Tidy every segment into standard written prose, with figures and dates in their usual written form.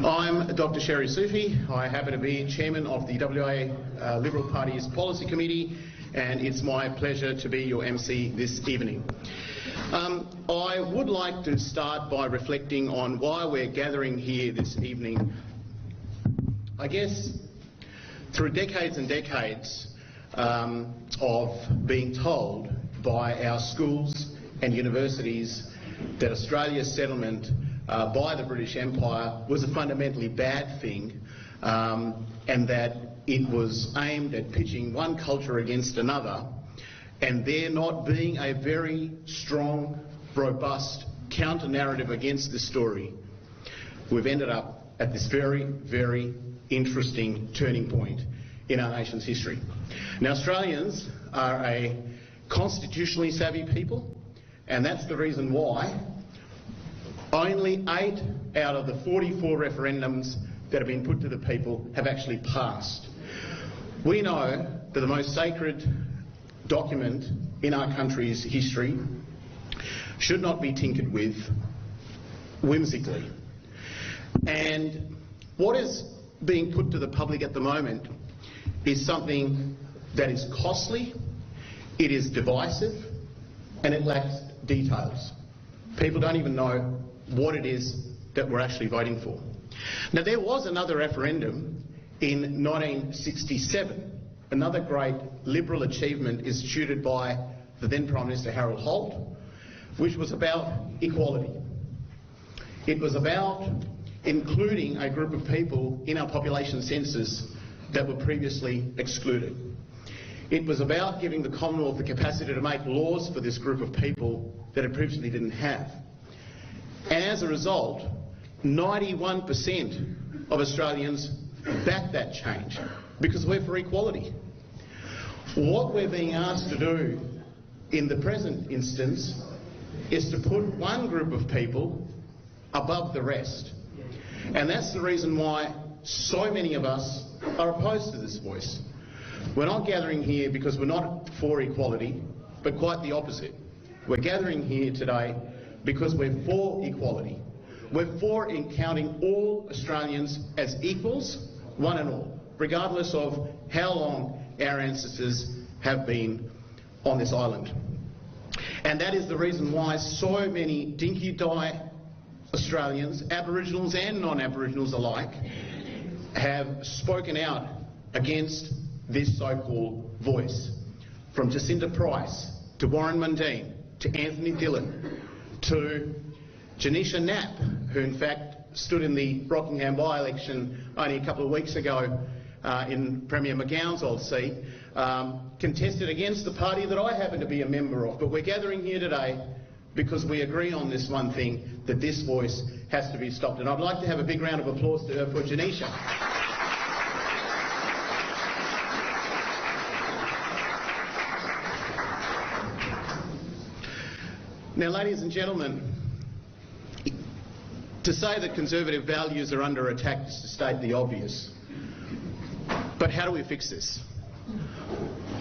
I'm Dr. Sufi. I happen to be Chairman of the WA Liberal Party's Policy Committee, and it's my pleasure to be your MC this evening. I would like to start by reflecting on why we're gathering here this evening. I guess through decades and decades of being told by our schools and universities that Australia's settlement by the British Empire was a fundamentally bad thing, and that it was aimed at pitching one culture against another, and there not being a very strong, robust counter-narrative against this story, we've ended up at this very, very interesting turning point in our nation's history. Now, Australians are a constitutionally savvy people, and that's the reason why only 8 out of the 44 referendums that have been put to the people have actually passed. We know that the most sacred document in our country's history should not be tinkered with whimsically. And what is being put to the public at the moment is something that is costly, it is divisive, and it lacks details. People don't even know what it is that we're actually voting for. Now, there was another referendum in 1967, another great Liberal achievement instituted by the then Prime Minister Harold Holt, which was about equality. It was about including a group of people in our population census that were previously excluded. It was about giving the Commonwealth the capacity to make laws for this group of people that it previously didn't have. And as a result, 91% of Australians backed that change because we're for equality. What we're being asked to do in the present instance is to put one group of people above the rest. And that's the reason why so many of us are opposed to this voice. We're not gathering here because we're not for equality, but quite the opposite. We're gathering here today because we're for equality. We're for counting all Australians as equals, one and all, regardless of how long our ancestors have been on this island. And that is the reason why so many dinky-die Australians, Aboriginals and non-Aboriginals alike, have spoken out against this so-called voice. From Jacinta Price to Warren Mundine to Anthony Dillon to Janisha Knapp, who in fact stood in the Rockingham by-election only a couple of weeks ago in Premier McGowan's old seat, contested against the party that I happen to be a member of. But we're gathering here today because we agree on this one thing, that this voice has to be stopped. And I'd like to have a big round of applause to her for Janisha. Now, ladies and gentlemen, to say that conservative values are under attack is to state the obvious. But how do we fix this?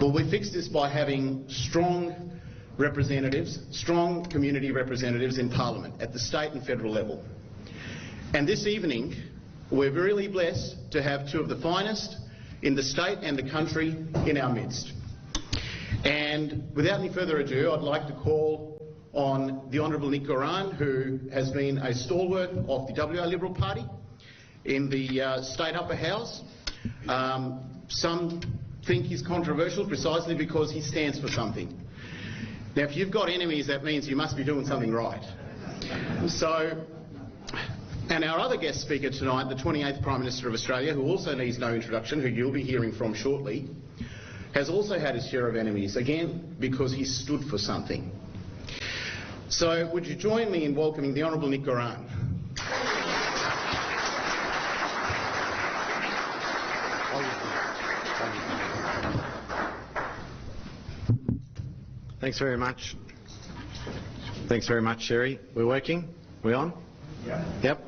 Well, we fix this by having strong representatives, strong community representatives in Parliament at the state and federal level. And this evening, we're really blessed to have 2 of the finest in the state and the country in our midst. And without any further ado, I'd like to call on the Honourable Nick Goran, who has been a stalwart of the WA Liberal Party in the state upper house. Some think he's controversial precisely because he stands for something. Now, if you've got enemies, that means you must be doing something right. So, and our other guest speaker tonight, the 28th Prime Minister of Australia, who also needs no introduction, who you'll be hearing from shortly, has also had his share of enemies, again, because he stood for something. So, would you join me in welcoming the Honourable Nick Goran? Thanks very much. Thanks very much, Sherry. We're working? We on? Yeah. Yep.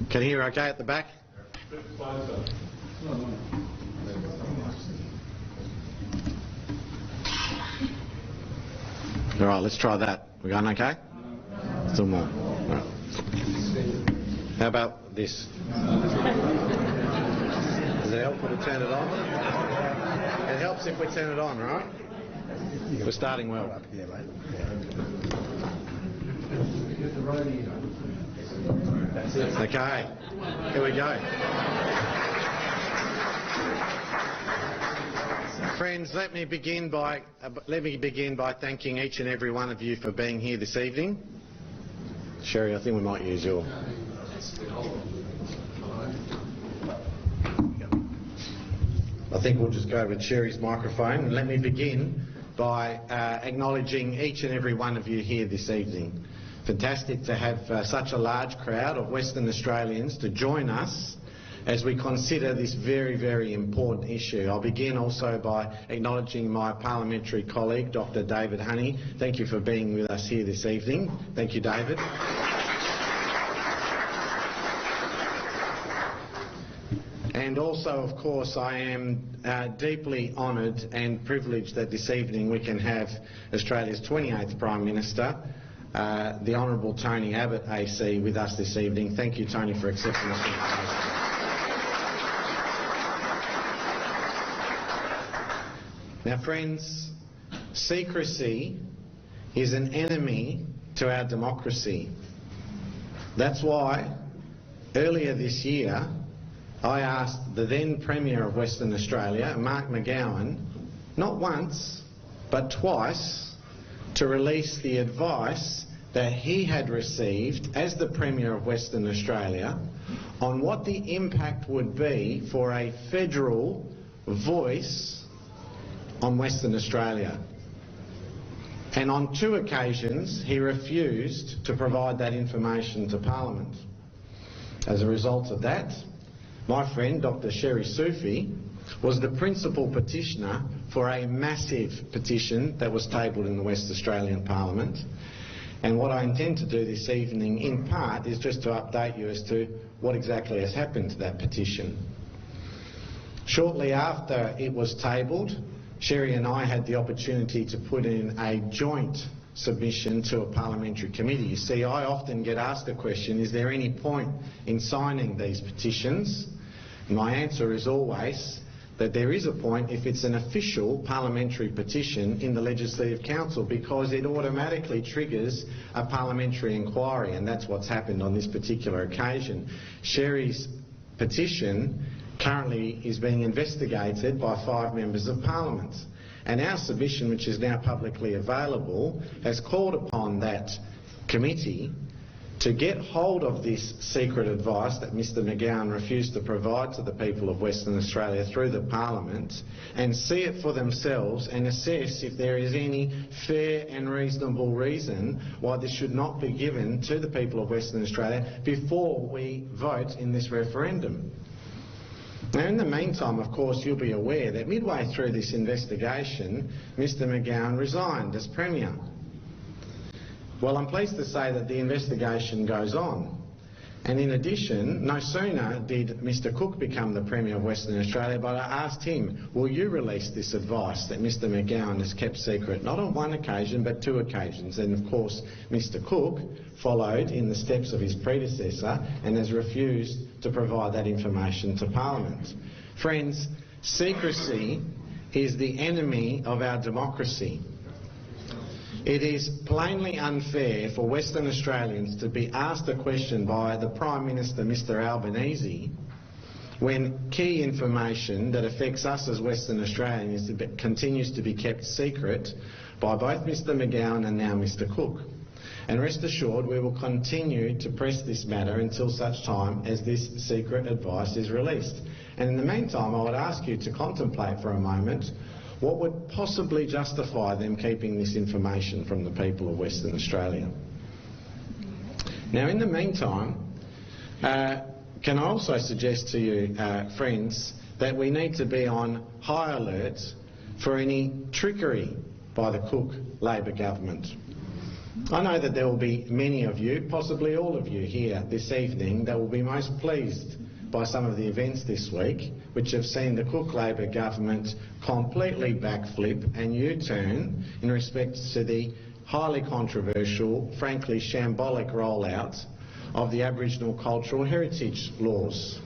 Can you hear okay at the back? All right, let's try that. We going okay? Still more. All right. How about this. Does it help if we turn it on? It helps if we turn it on, right? We're starting well. Okay, here we go. Friends, let me begin by thanking each and every one of you for being here this evening. Sherry, I think we might use your... I think we'll just go with Sherry's microphone. Let me begin by acknowledging each and every one of you here this evening. Fantastic to have such a large crowd of Western Australians to join us as we consider this very, very important issue. I'll begin also by acknowledging my parliamentary colleague, Dr. David Honey. Thank you for being with us here this evening. Thank you, David. And also, of course, I am deeply honoured and privileged that this evening we can have Australia's 28th Prime Minister, the Honourable Tony Abbott AC, with us this evening. Thank you, Tony, for accepting this invitation. Now, friends, secrecy is an enemy to our democracy. That's why earlier this year I asked the then Premier of Western Australia, Mark McGowan, not once but twice, to release the advice that he had received as the Premier of Western Australia on what the impact would be for a federal voice on Western Australia. And on 2 occasions he refused to provide that information to Parliament. As a result of that, my friend Dr. Sherry Sufi was the principal petitioner for a massive petition that was tabled in the West Australian Parliament. And what I intend to do this evening, in part, is just to update you as to what exactly has happened to that petition. Shortly after it was tabled, Sherry and I had the opportunity to put in a joint submission to a parliamentary committee. You see, I often get asked the question, is there any point in signing these petitions? My answer is always that there is a point if it's an official parliamentary petition in the Legislative Council, because it automatically triggers a parliamentary inquiry, and that's what's happened on this particular occasion. Sherry's petition currently is being investigated by 5 members of Parliament, and our submission, which is now publicly available, has called upon that committee to get hold of this secret advice that Mr McGowan refused to provide to the people of Western Australia through the Parliament, and see it for themselves and assess if there is any fair and reasonable reason why this should not be given to the people of Western Australia before we vote in this referendum. Now, in the meantime, of course, you'll be aware that midway through this investigation, Mr McGowan resigned as Premier. Well, I'm pleased to say that the investigation goes on. And in addition, no sooner did Mr Cook become the Premier of Western Australia, but I asked him, will you release this advice that Mr McGowan has kept secret, not on 1 occasion but 2 occasions. And of course, Mr Cook followed in the steps of his predecessor and has refused to provide that information to Parliament. Friends, secrecy is the enemy of our democracy. It is plainly unfair for Western Australians to be asked a question by the Prime Minister, Mr Albanese, when key information that affects us as Western Australians continues to be kept secret by both Mr McGowan and now Mr Cook. And rest assured, we will continue to press this matter until such time as this secret advice is released. And in the meantime, I would ask you to contemplate for a moment what would possibly justify them keeping this information from the people of Western Australia. Now, in the meantime, can I also suggest to you, friends, that we need to be on high alert for any trickery by the Cook Labor government. I know that there will be many of you, possibly all of you here this evening, that will be most pleased by some of the events this week, which have seen the Cook Labor government completely backflip and U-turn in respect to the highly controversial, frankly shambolic rollout of the Aboriginal Cultural Heritage laws.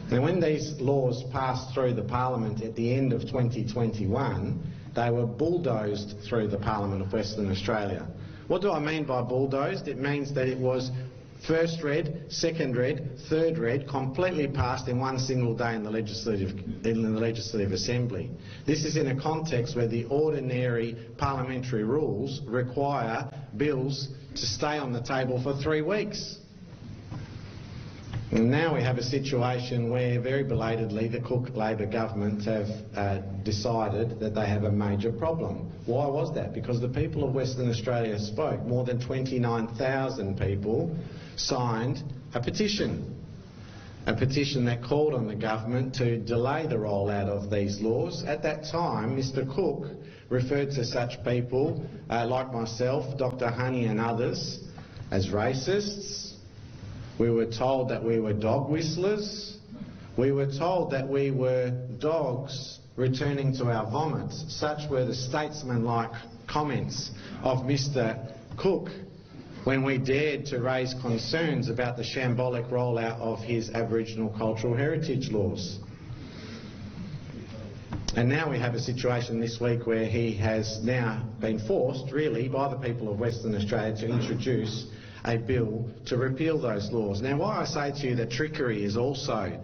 Now, when these laws passed through the Parliament at the end of 2021, they were bulldozed through the Parliament of Western Australia. What do I mean by bulldozed? It means that it was first read, second read, third read, completely passed in one single day in the Legislative Assembly. This is in a context where the ordinary parliamentary rules require bills to stay on the table for 3 weeks. And now we have a situation where, very belatedly, the Cook Labor government have decided that they have a major problem. Why was that? Because the people of Western Australia spoke. More than 29,000 people signed a petition that called on the government to delay the rollout of these laws. At that time, Mr Cook referred to such people, like myself, Dr Honey and others, as racists. We were told that we were dog whistlers. We were told that we were dogs returning to our vomit. Such were the statesman-like comments of Mr Cook when we dared to raise concerns about the shambolic rollout of his Aboriginal cultural heritage laws. And now we have a situation this week where he has now been forced, really, by the people of Western Australia to introduce a bill to repeal those laws. Now, why I say to you that trickery is also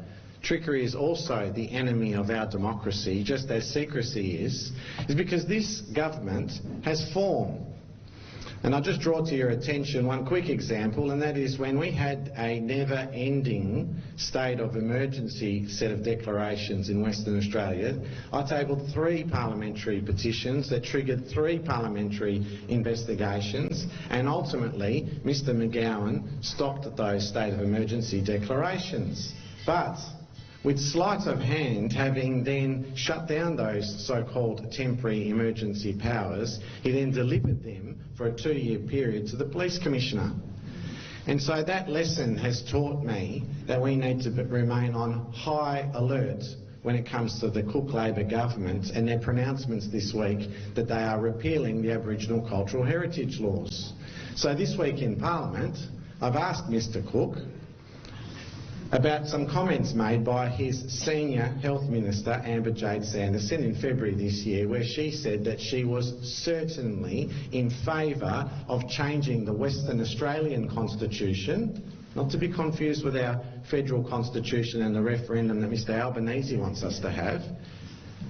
the enemy of our democracy, just as secrecy is because this government has form. And I'll just draw to your attention one quick example, and that is when we had a never-ending state of emergency set of declarations in Western Australia. I tabled 3 parliamentary petitions that triggered 3 parliamentary investigations, and ultimately Mr McGowan stopped those state of emergency declarations. But with sleight of hand, having then shut down those so-called temporary emergency powers, he then delivered them for a 2-year period to the Police Commissioner. And so that lesson has taught me that we need to remain on high alert when it comes to the Cook Labor government and their pronouncements this week that they are repealing the Aboriginal cultural heritage laws. So this week in Parliament, I've asked Mr Cook about some comments made by his senior Health Minister, Amber Jade Sanderson, in February this year, where she said that she was certainly in favour of changing the Western Australian Constitution, not to be confused with our federal constitution and the referendum that Mr Albanese wants us to have.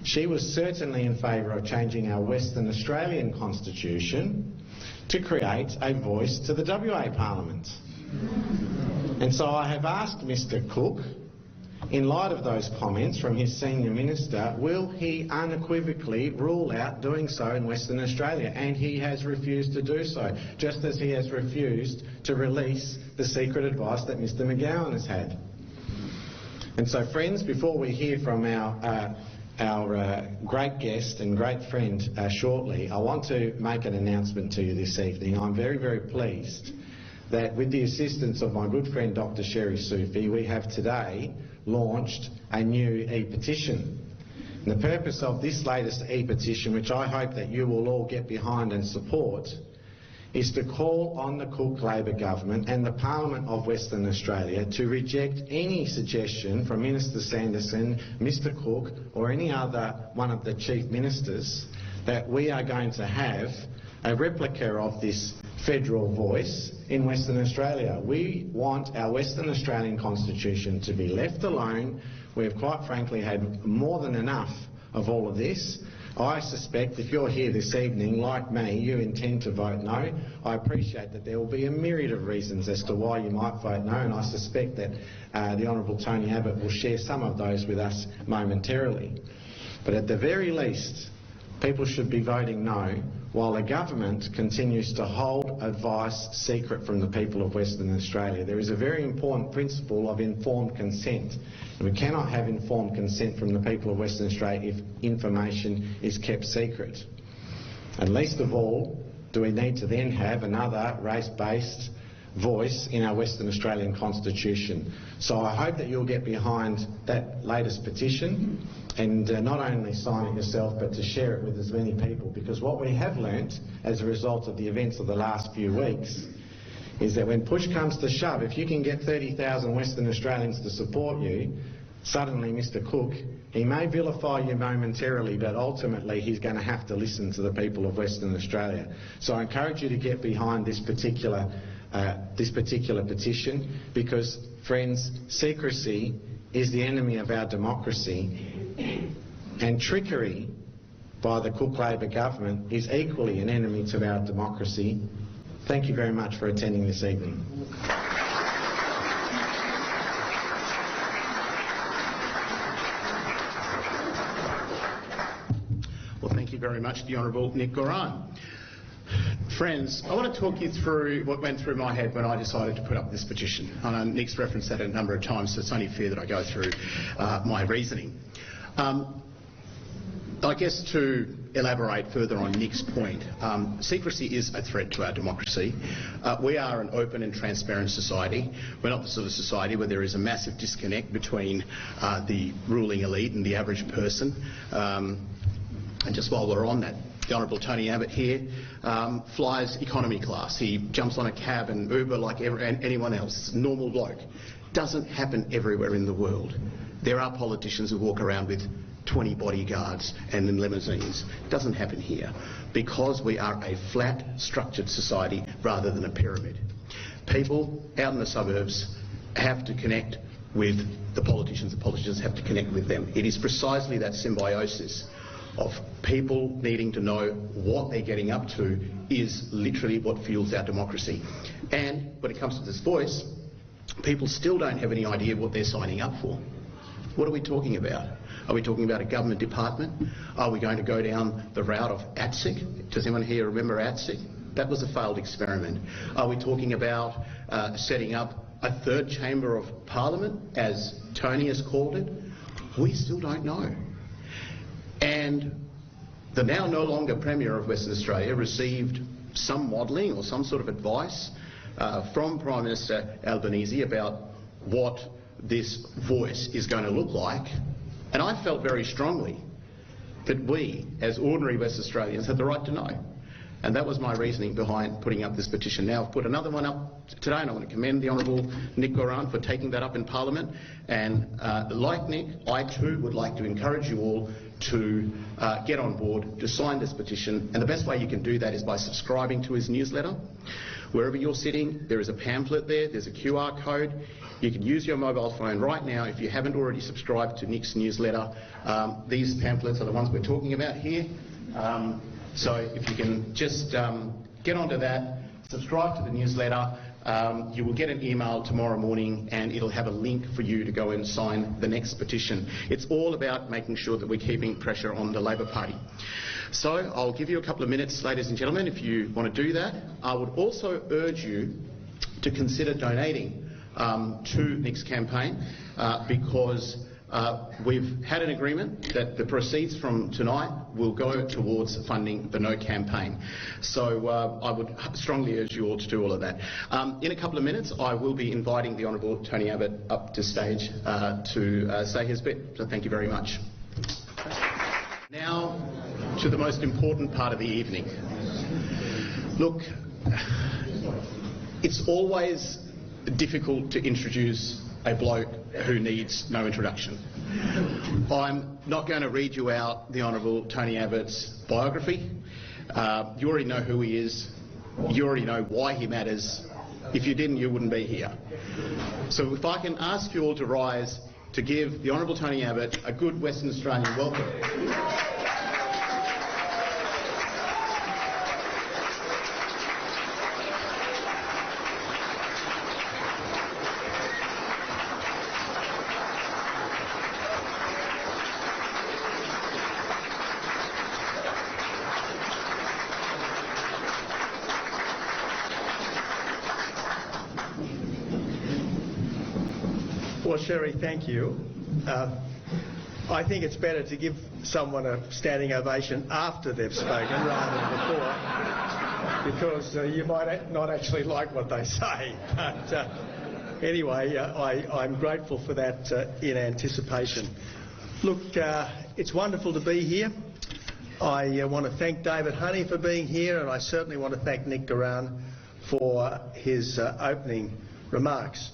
She was certainly in favour of changing our Western Australian Constitution to create a voice to the WA Parliament. And so I have asked Mr Cook, in light of those comments from his senior minister, will he unequivocally rule out doing so in Western Australia? And he has refused to do so, just as he has refused to release the secret advice that Mr McGowan has had. And so, friends, before we hear from our great guest and great friend shortly, I want to make an announcement to you this evening. I'm very, very pleased that with the assistance of my good friend Dr Sherry Sufi, we have today launched a new e-petition. And the purpose of this latest e-petition, which I hope that you will all get behind and support, is to call on the Cook Labor government and the Parliament of Western Australia to reject any suggestion from Minister Sanderson, Mr Cook or any other one of the chief ministers that we are going to have a replica of this federal voice in Western Australia. We want our Western Australian Constitution to be left alone. We have quite frankly had more than enough of all of this. I suspect if you're here this evening, like me, you intend to vote no. I appreciate that there will be a myriad of reasons as to why you might vote no, and I suspect that the Honourable Tony Abbott will share some of those with us momentarily. But at the very least, people should be voting no, while the government continues to hold advice secret from the people of Western Australia. There is a very important principle of informed consent. And we cannot have informed consent from the people of Western Australia if information is kept secret. And least of all, do we need to then have another race-based voice in our Western Australian Constitution. So I hope that you'll get behind that latest petition and not only sign it yourself but to share it with as many people, because what we have learnt as a result of the events of the last few weeks is that when push comes to shove, if you can get 30,000 Western Australians to support you, suddenly Mr Cook, he may vilify you momentarily, but ultimately he's going to have to listen to the people of Western Australia. So I encourage you to get behind this particular petition, because, friends, secrecy is the enemy of our democracy, and trickery by the Cook Labor government is equally an enemy to our democracy. Thank you very much for attending this evening. Well, thank you very much, the Honourable Nick Goran. Friends, I want to talk you through what went through my head when I decided to put up this petition. I know Nick's referenced that a number of times, so it's only fair that I go through my reasoning. I guess to elaborate further on Nick's point, secrecy is a threat to our democracy. We are an open and transparent society. We're not the sort of society where there is a massive disconnect between the ruling elite and the average person. And just while we're on that, the Honourable Tony Abbott here flies economy class. He jumps on a cab and Uber like anyone else. Normal bloke. Doesn't happen everywhere in the world. There are politicians who walk around with 20 bodyguards and in limousines. Doesn't happen here, because we are a flat, structured society rather than a pyramid. People out in the suburbs have to connect with the politicians have to connect with them. It is precisely that symbiosis of people needing to know what they're getting up to is literally what fuels our democracy. And when it comes to this voice, people still don't have any idea what they're signing up for. What are we talking about? Are we talking about a government department? Are we going to go down the route of ATSIC? Does anyone here remember ATSIC? That was a failed experiment. Are we talking about setting up a third chamber of parliament, as Tony has called it? We still don't know. And the now no longer Premier of Western Australia received some modelling or some sort of advice from Prime Minister Albanese about what this voice is going to look like. And I felt very strongly that we, as ordinary West Australians, had the right to know. And that was my reasoning behind putting up this petition. Now I've put another one up today, and I want to commend the Honourable Nick Goran for taking that up in Parliament. And like Nick, I too would like to encourage you all to get on board, to sign this petition. And the best way you can do that is by subscribing to his newsletter. Wherever you're sitting, there is a pamphlet there, there's a QR code. You can use your mobile phone right now if you haven't already subscribed to Nick's newsletter. These pamphlets are the ones we're talking about here. So if you can just get onto that, subscribe to the newsletter, you will get an email tomorrow morning and it'll have a link for you to go and sign the next petition. It's all about making sure that we're keeping pressure on the Labor Party. So I'll give you a couple of minutes, ladies and gentlemen, if you want to do that. I would also urge you to consider donating to Nick's campaign because we've had an agreement that the proceeds from tonight will go towards funding the No campaign. So I would strongly urge you all to do all of that. In a couple of minutes I will be inviting the Honourable Tony Abbott up to stage to say his bit. So thank you very much. Now to the most important part of the evening. Look, it's always difficult to introduce a bloke who needs no introduction. I'm not going to read you out the Honourable Tony Abbott's biography. You already know who he is. You already know why he matters. If you didn't, you wouldn't be here. So if I can ask you all to rise to give the Honourable Tony Abbott a good Western Australian welcome. Well, Sherry, thank you. I think it's better to give someone a standing ovation after they've spoken rather than before, because you might not actually like what they say. But anyway, I'm grateful for that in anticipation. Look, it's wonderful to be here. I want to thank David Honey for being here, and I certainly want to thank Nick Goran for his opening remarks.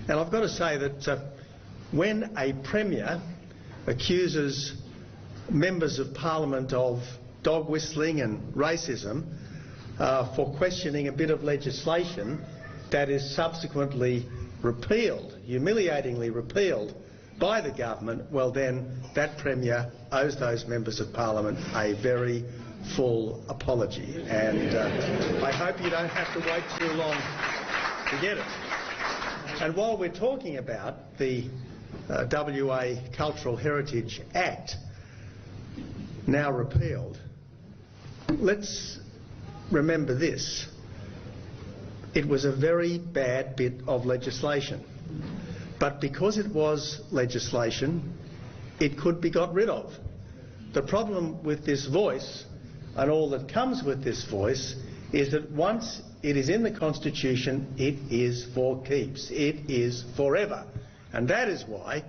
And I've got to say that when a Premier accuses members of Parliament of dog whistling and racism for questioning a bit of legislation that is subsequently repealed, humiliatingly repealed by the government, well then that Premier owes those members of Parliament a very full apology. And I hope you don't have to wait too long to get it. And while we're talking about the WA Cultural Heritage Act, now repealed, let's remember this. It was a very bad bit of legislation. But because it was legislation, it could be got rid of. The problem with this voice, and all that comes with this voice, is that once it is in the Constitution, it is for keeps. It is forever. And that is why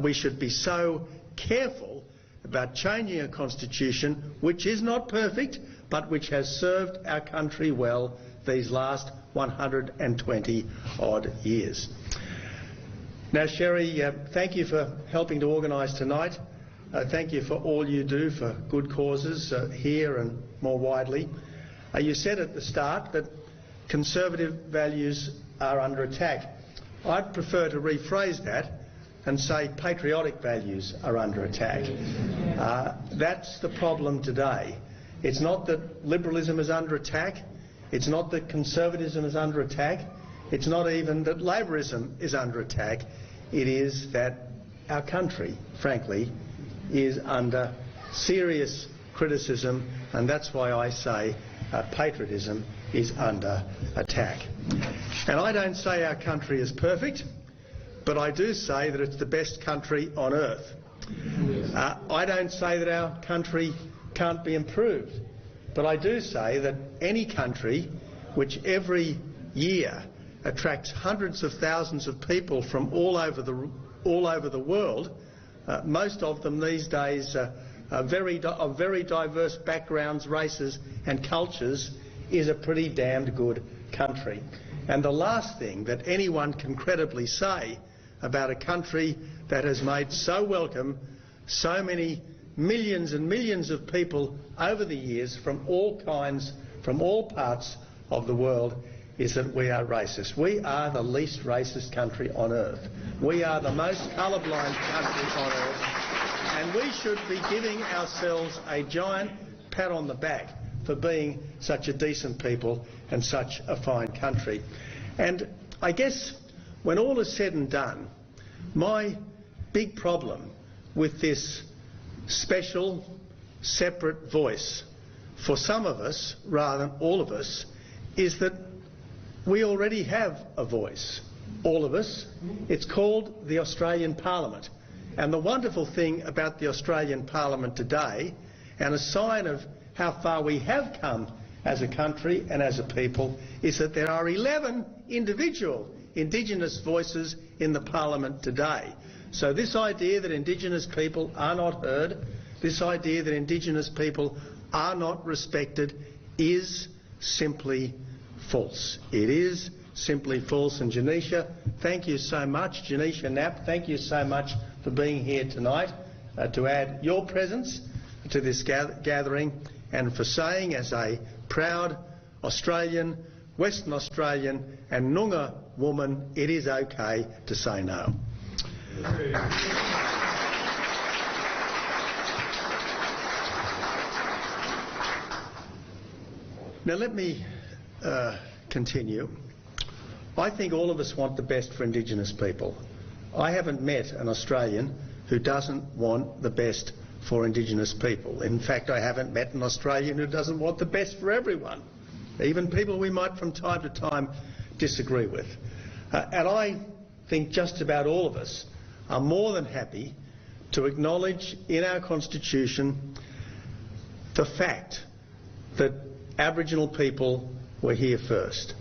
we should be so careful about changing a Constitution which is not perfect, but which has served our country well these last 120 odd years. Now, Sherry, thank you for helping to organise tonight. Thank you for all you do for good causes here and more widely. You said at the start that conservative values are under attack. I'd prefer to rephrase that and say patriotic values are under attack. That's the problem today. It's not that liberalism is under attack. It's not that conservatism is under attack. It's not even that Labourism is under attack. It is that our country, frankly, is under serious criticism, and that's why I say patriotism is under attack. And I don't say our country is perfect, but I do say that it's the best country on earth. I don't say that our country can't be improved, but I do say that any country which every year attracts hundreds of thousands of people from all over the world, most of them these days of very diverse backgrounds, races and cultures, is a pretty damned good country. And the last thing that anyone can credibly say about a country that has made so welcome so many millions and millions of people over the years from all kinds, from all parts of the world, is that we are racist. We are the least racist country on earth. We are the most colourblind country on earth, and we should be giving ourselves a giant pat on the back for being such a decent people and such a fine country. And I guess when all is said and done, my big problem with this special, separate voice for some of us, rather than all of us, is that we already have a voice, all of us. It's called the Australian Parliament. And the wonderful thing about the Australian Parliament today, and a sign of how far we have come as a country and as a people, is that there are 11 individual Indigenous voices in the Parliament today. So this idea that Indigenous people are not heard, this idea that Indigenous people are not respected, is simply false. It is simply false. And Janisha, thank you so much. Janisha Knapp, thank you so much for being here tonight to add your presence to this gathering, and for saying, as a proud Australian, Western Australian and Noongar woman, it is okay to say no. Now let me continue. I think all of us want the best for Indigenous people. I haven't met an Australian who doesn't want the best for Indigenous people. In fact, I haven't met an Australian who doesn't want the best for everyone, even people we might from time to time disagree with. And I think just about all of us are more than happy to acknowledge in our Constitution the fact that Aboriginal people were here first,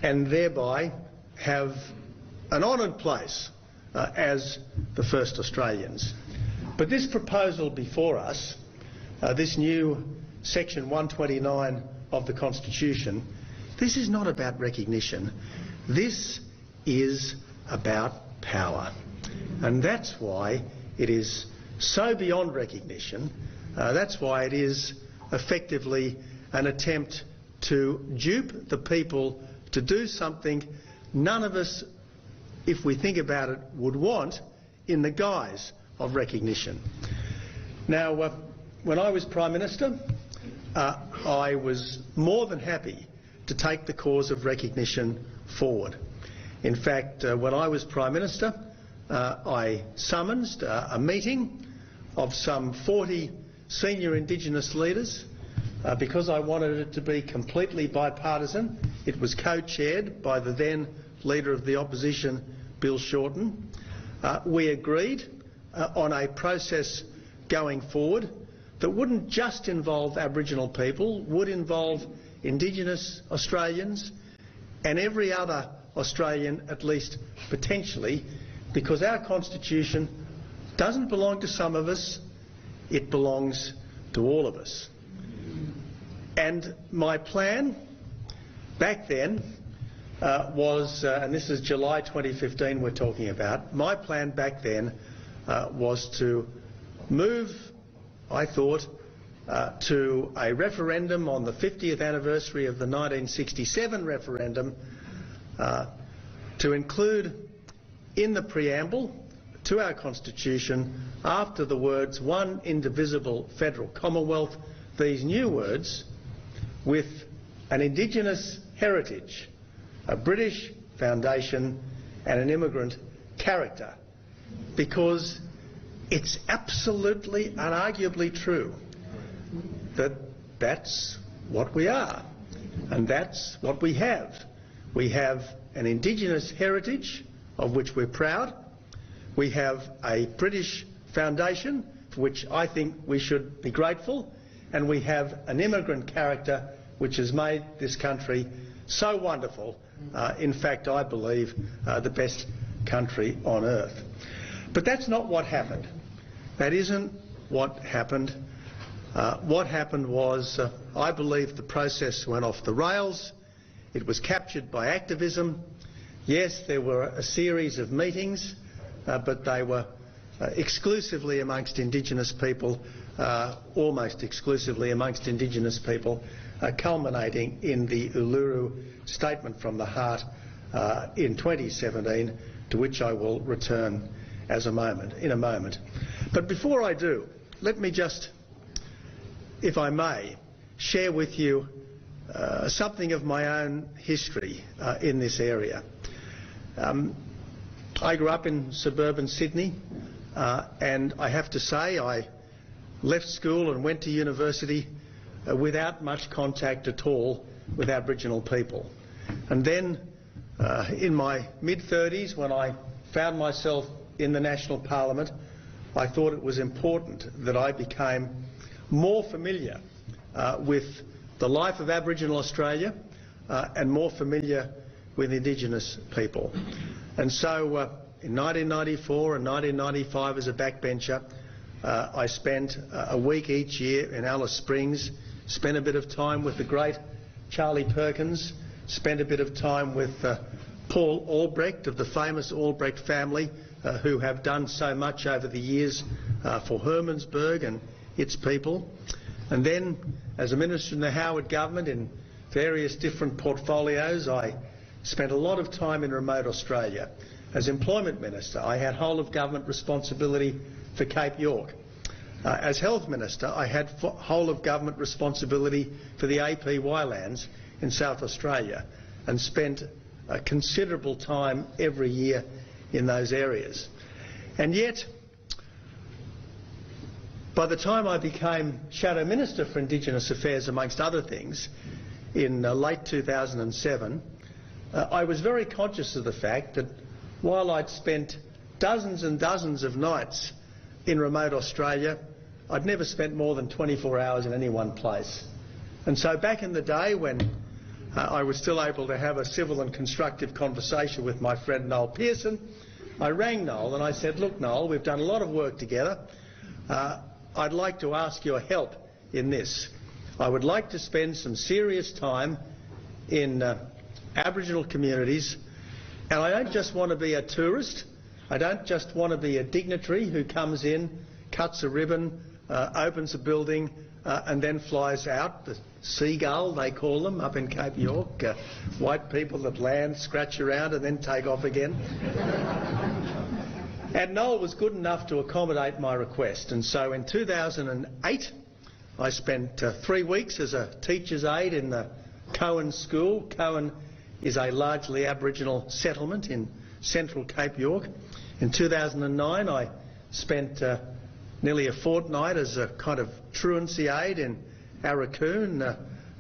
and thereby have an honoured place as the first Australians. But this proposal before us, this new Section 129 of the Constitution, This is not about recognition. This is about power. And that's why it is so beyond recognition. That's why it is effectively an attempt to dupe the people to do something none of us, if we think about it, would want in the guise of recognition. Now, when I was Prime Minister, I was more than happy to take the cause of recognition forward. In fact, when I was Prime Minister, I summoned a meeting of some 40 senior Indigenous leaders because I wanted it to be completely bipartisan. It was co-chaired by the then Leader of the Opposition, Bill Shorten. We agreed on a process going forward that wouldn't just involve Aboriginal people, would involve Indigenous Australians and every other Australian, at least potentially, because our Constitution doesn't belong to some of us, it belongs to all of us. And my plan back then was, and this is July 2015 we're talking about, my plan back then was to move, I thought, to a referendum on the 50th anniversary of the 1967 referendum to include in the preamble to our Constitution, after the words "one indivisible federal Commonwealth," these new words, "with an Indigenous heritage, a British foundation and an immigrant character," because it's absolutely, unarguably true that that's what we are and that's what we have. We have an Indigenous heritage of which we're proud. We have a British foundation for which I think we should be grateful, and we have an immigrant character which has made this country so wonderful. In fact, I believe the best country on earth. But that's not what happened. That isn't what happened. What happened was, I believe the process went off the rails. It was captured by activism. Yes, there were a series of meetings, but they were exclusively amongst Indigenous people, almost exclusively amongst Indigenous people, culminating in the Uluru Statement from the Heart in 2017, to which I will return in a moment. But before I do, let me just, if I may, share with you something of my own history in this area. I grew up in suburban Sydney, and I have to say I left school and went to university without much contact at all with Aboriginal people. And then in my mid-30s, when I found myself in the National Parliament, I thought it was important that I became more familiar with the life of Aboriginal Australia and more familiar with Indigenous people. And so in 1994 and 1995 as a backbencher, I spent a week each year in Alice Springs, spent a bit of time with the great Charlie Perkins, spent a bit of time with Paul Albrecht of the famous Albrecht family, who have done so much over the years for Hermannsburg and its people. And then, as a minister in the Howard government in various different portfolios, I spent a lot of time in remote Australia. As employment minister, I had whole of government responsibility for Cape York. As health minister, I had whole of government responsibility for the APY lands in South Australia, and spent a considerable time every year in those areas. And yet, by the time I became Shadow Minister for Indigenous Affairs, amongst other things, in late 2007, I was very conscious of the fact that while I'd spent dozens and dozens of nights in remote Australia, I'd never spent more than 24 hours in any one place. And so back in the day when I was still able to have a civil and constructive conversation with my friend Noel Pearson, I rang Noel and I said, "Look, Noel, we've done a lot of work together. I'd like to ask your help in this. I would like to spend some serious time in Aboriginal communities, and I don't just want to be a tourist. I don't just want to be a dignitary who comes in, cuts a ribbon, opens a building and then flies out. The seagull, they call them, up in Cape York. White people that land, scratch around and then take off again. And Noel was good enough to accommodate my request, and so in 2008 I spent 3 weeks as a teacher's aide in the Cowan School. Cowan is a largely Aboriginal settlement in central Cape York. In 2009 I spent nearly a fortnight as a kind of truancy aide in Arracoon,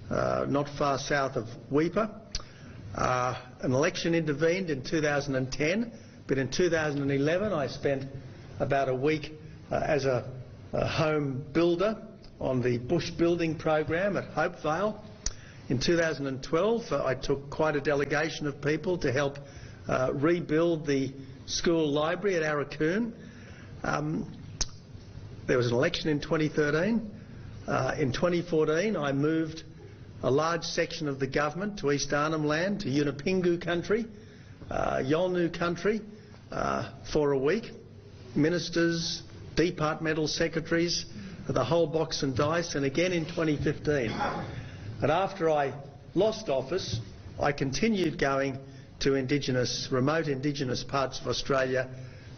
not far south of Weipa. An election intervened in 2010, but in 2011 I spent about a week as a home builder on the bush building program at Hopevale. In 2012 I took quite a delegation of people to help rebuild the school library at Arracoon. There was an election in 2013. In 2014 I moved a large section of the government to East Arnhem Land, to Yunupingu country, Yolnu country, for a week. Ministers, departmental secretaries, the whole box and dice, and again in 2015. And after I lost office, I continued going to remote Indigenous parts of Australia,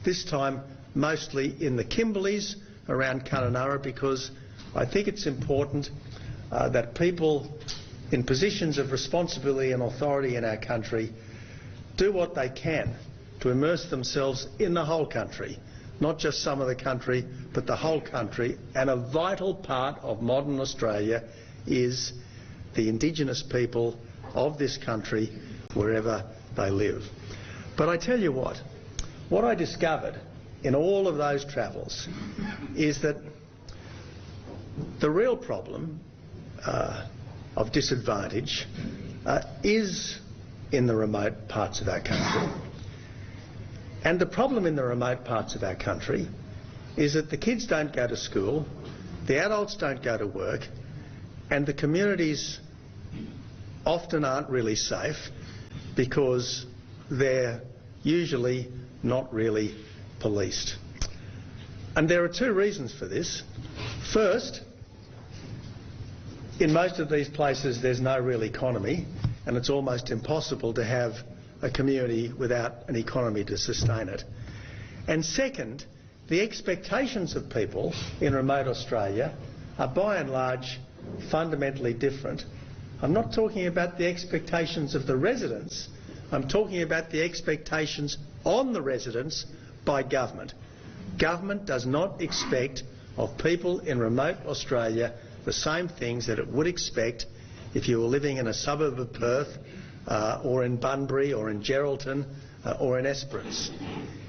this time mostly in the Kimberleys around Kununurra, because I think it's important that people in positions of responsibility and authority in our country do what they can to immerse themselves in the whole country, not just some of the country, but the whole country. And a vital part of modern Australia is the Indigenous people of this country, wherever they live. But I tell you what I discovered in all of those travels is that the real problem of disadvantage is in the remote parts of our country. And the problem in the remote parts of our country is that the kids don't go to school, the adults don't go to work, and the communities often aren't really safe because they're usually not really policed. And there are two reasons for this. First, in most of these places there's no real economy, and it's almost impossible to have a community without an economy to sustain it. And second, the expectations of people in remote Australia are by and large fundamentally different. I'm not talking about the expectations of the residents, I'm talking about the expectations on the residents by government. Government does not expect of people in remote Australia the same things that it would expect if you were living in a suburb of Perth or in Bunbury or in Geraldton or in Esperance.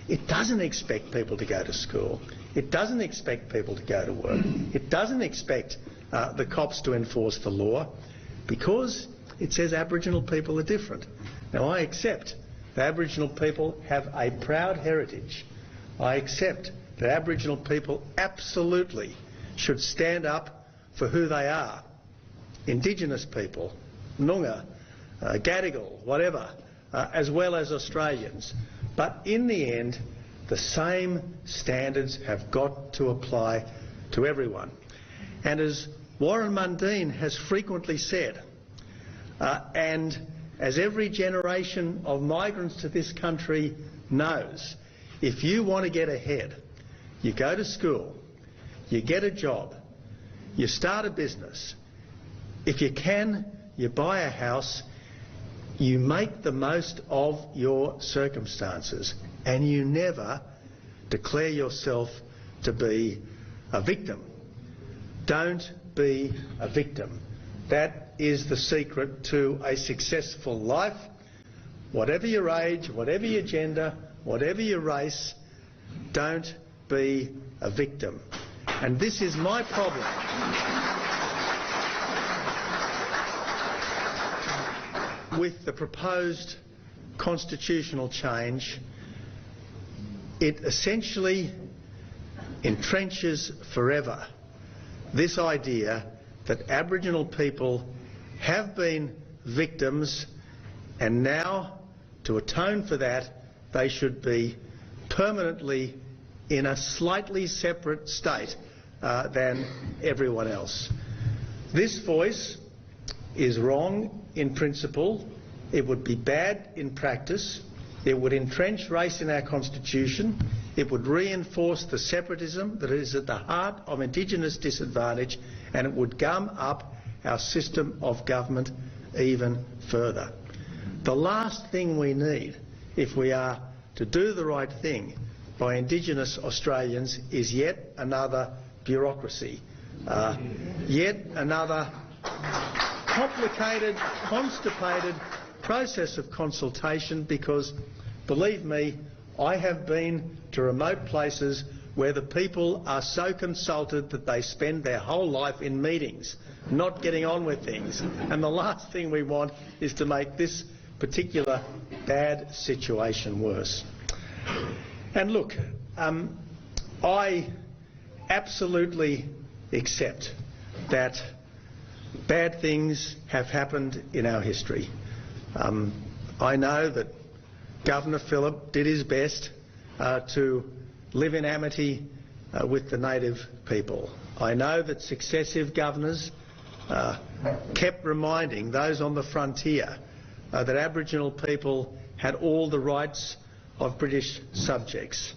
It doesn't expect people to go to school. It doesn't expect people to go to work. It doesn't expect the cops to enforce the law, because it says Aboriginal people are different. Now I accept that Aboriginal people have a proud heritage. I accept that Aboriginal people absolutely should stand up for who they are. Indigenous people, Noongar, Gadigal, whatever, as well as Australians. But in the end, the same standards have got to apply to everyone. And as Warren Mundine has frequently said, and as every generation of migrants to this country knows, if you want to get ahead, you go to school, you get a job, you start a business, if you can, you buy a house, you make the most of your circumstances, and you never declare yourself to be a victim. Don't be a victim. That is the secret to a successful life. Whatever your age, whatever your gender, whatever your race, don't be a victim. And this is my problem. With the proposed constitutional change, it essentially entrenches forever this idea that Aboriginal people have been victims, and now, to atone for that, they should be permanently in a slightly separate state than everyone else. This voice is wrong in principle. It would be bad in practice. It would entrench race in our constitution. It would reinforce the separatism that is at the heart of Indigenous disadvantage, and it would gum up our system of government even further. The last thing we need, if we are to do the right thing by Indigenous Australians, is yet another bureaucracy, yet another complicated, constipated process of consultation, because, believe me, I have been to remote places where the people are so consulted that they spend their whole life in meetings, not getting on with things. And the last thing we want is to make this particular bad situation worse. And look, I absolutely accept that bad things have happened in our history. I know that Governor Phillip did his best to live in amity with the native people. I know that successive governors kept reminding those on the frontier that Aboriginal people had all the rights of British subjects.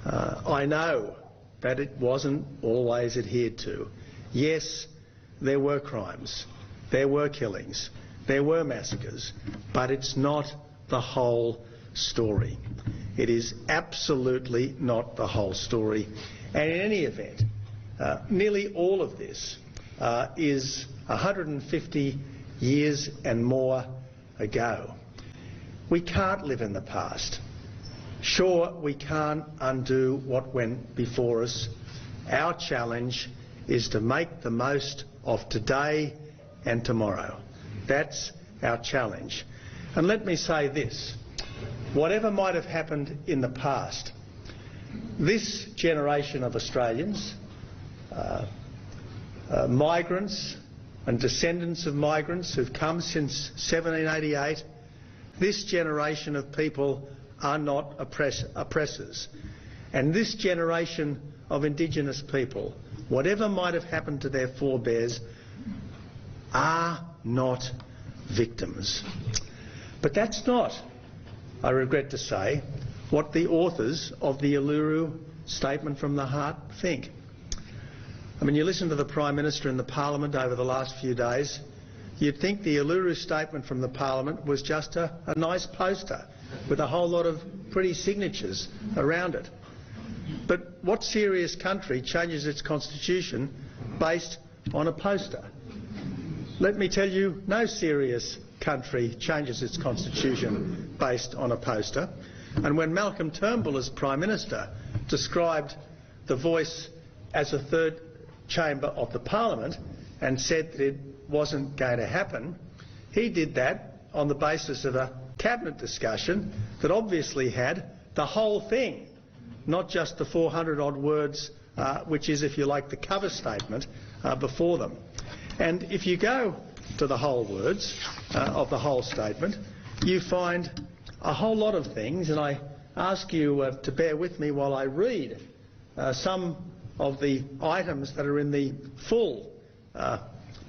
I know that it wasn't always adhered to. Yes, there were crimes, there were killings, there were massacres, but it's not the whole story. It is absolutely not the whole story. And in any event, nearly all of this is 150 years and more ago. We can't live in the past. Sure, we can't undo what went before us. Our challenge is to make the most of today and tomorrow. That's our challenge. And let me say this. Whatever might have happened in the past, this generation of Australians, migrants and descendants of migrants who've come since 1788, this generation of people are not oppressors. And this generation of Indigenous people, whatever might have happened to their forebears, are not victims. But that's not, I regret to say, what the authors of the Uluru Statement from the Heart think. I mean, you listen to the Prime Minister in the Parliament over the last few days, you'd think the Uluru Statement from the Parliament was just a nice poster with a whole lot of pretty signatures around it. But what serious country changes its constitution based on a poster? Let me tell you, no serious country changes its constitution based on a poster. And when Malcolm Turnbull, as Prime Minister, described the Voice as a third chamber of the Parliament and said that it wasn't going to happen, he did that on the basis of a cabinet discussion that obviously had the whole thing, not just the 400-odd words, which is, if you like, the cover statement before them. And if you go to the whole words of the whole statement, you find a whole lot of things, and I ask you to bear with me while I read some of the items that are in the full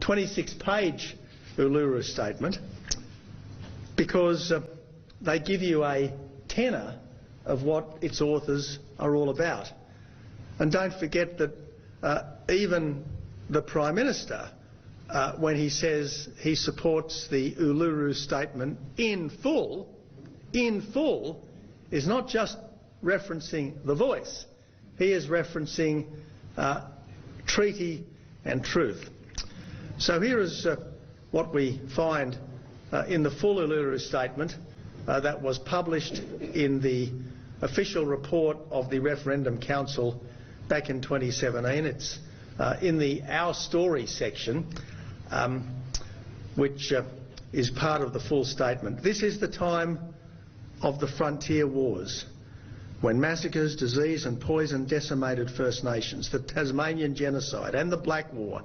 26-page Uluru Statement, because they give you a tenor of what its authors are all about. And don't forget that even the Prime Minister, when he says he supports the Uluru Statement in full, is not just referencing the Voice. He is referencing treaty and truth. So here is what we find in the full Uluru Statement that was published in the official report of the Referendum Council back in 2017. It's in the Our Story section, which is part of the full statement. This is the time of the frontier wars, when massacres, disease and poison decimated First Nations, the Tasmanian genocide and the Black War,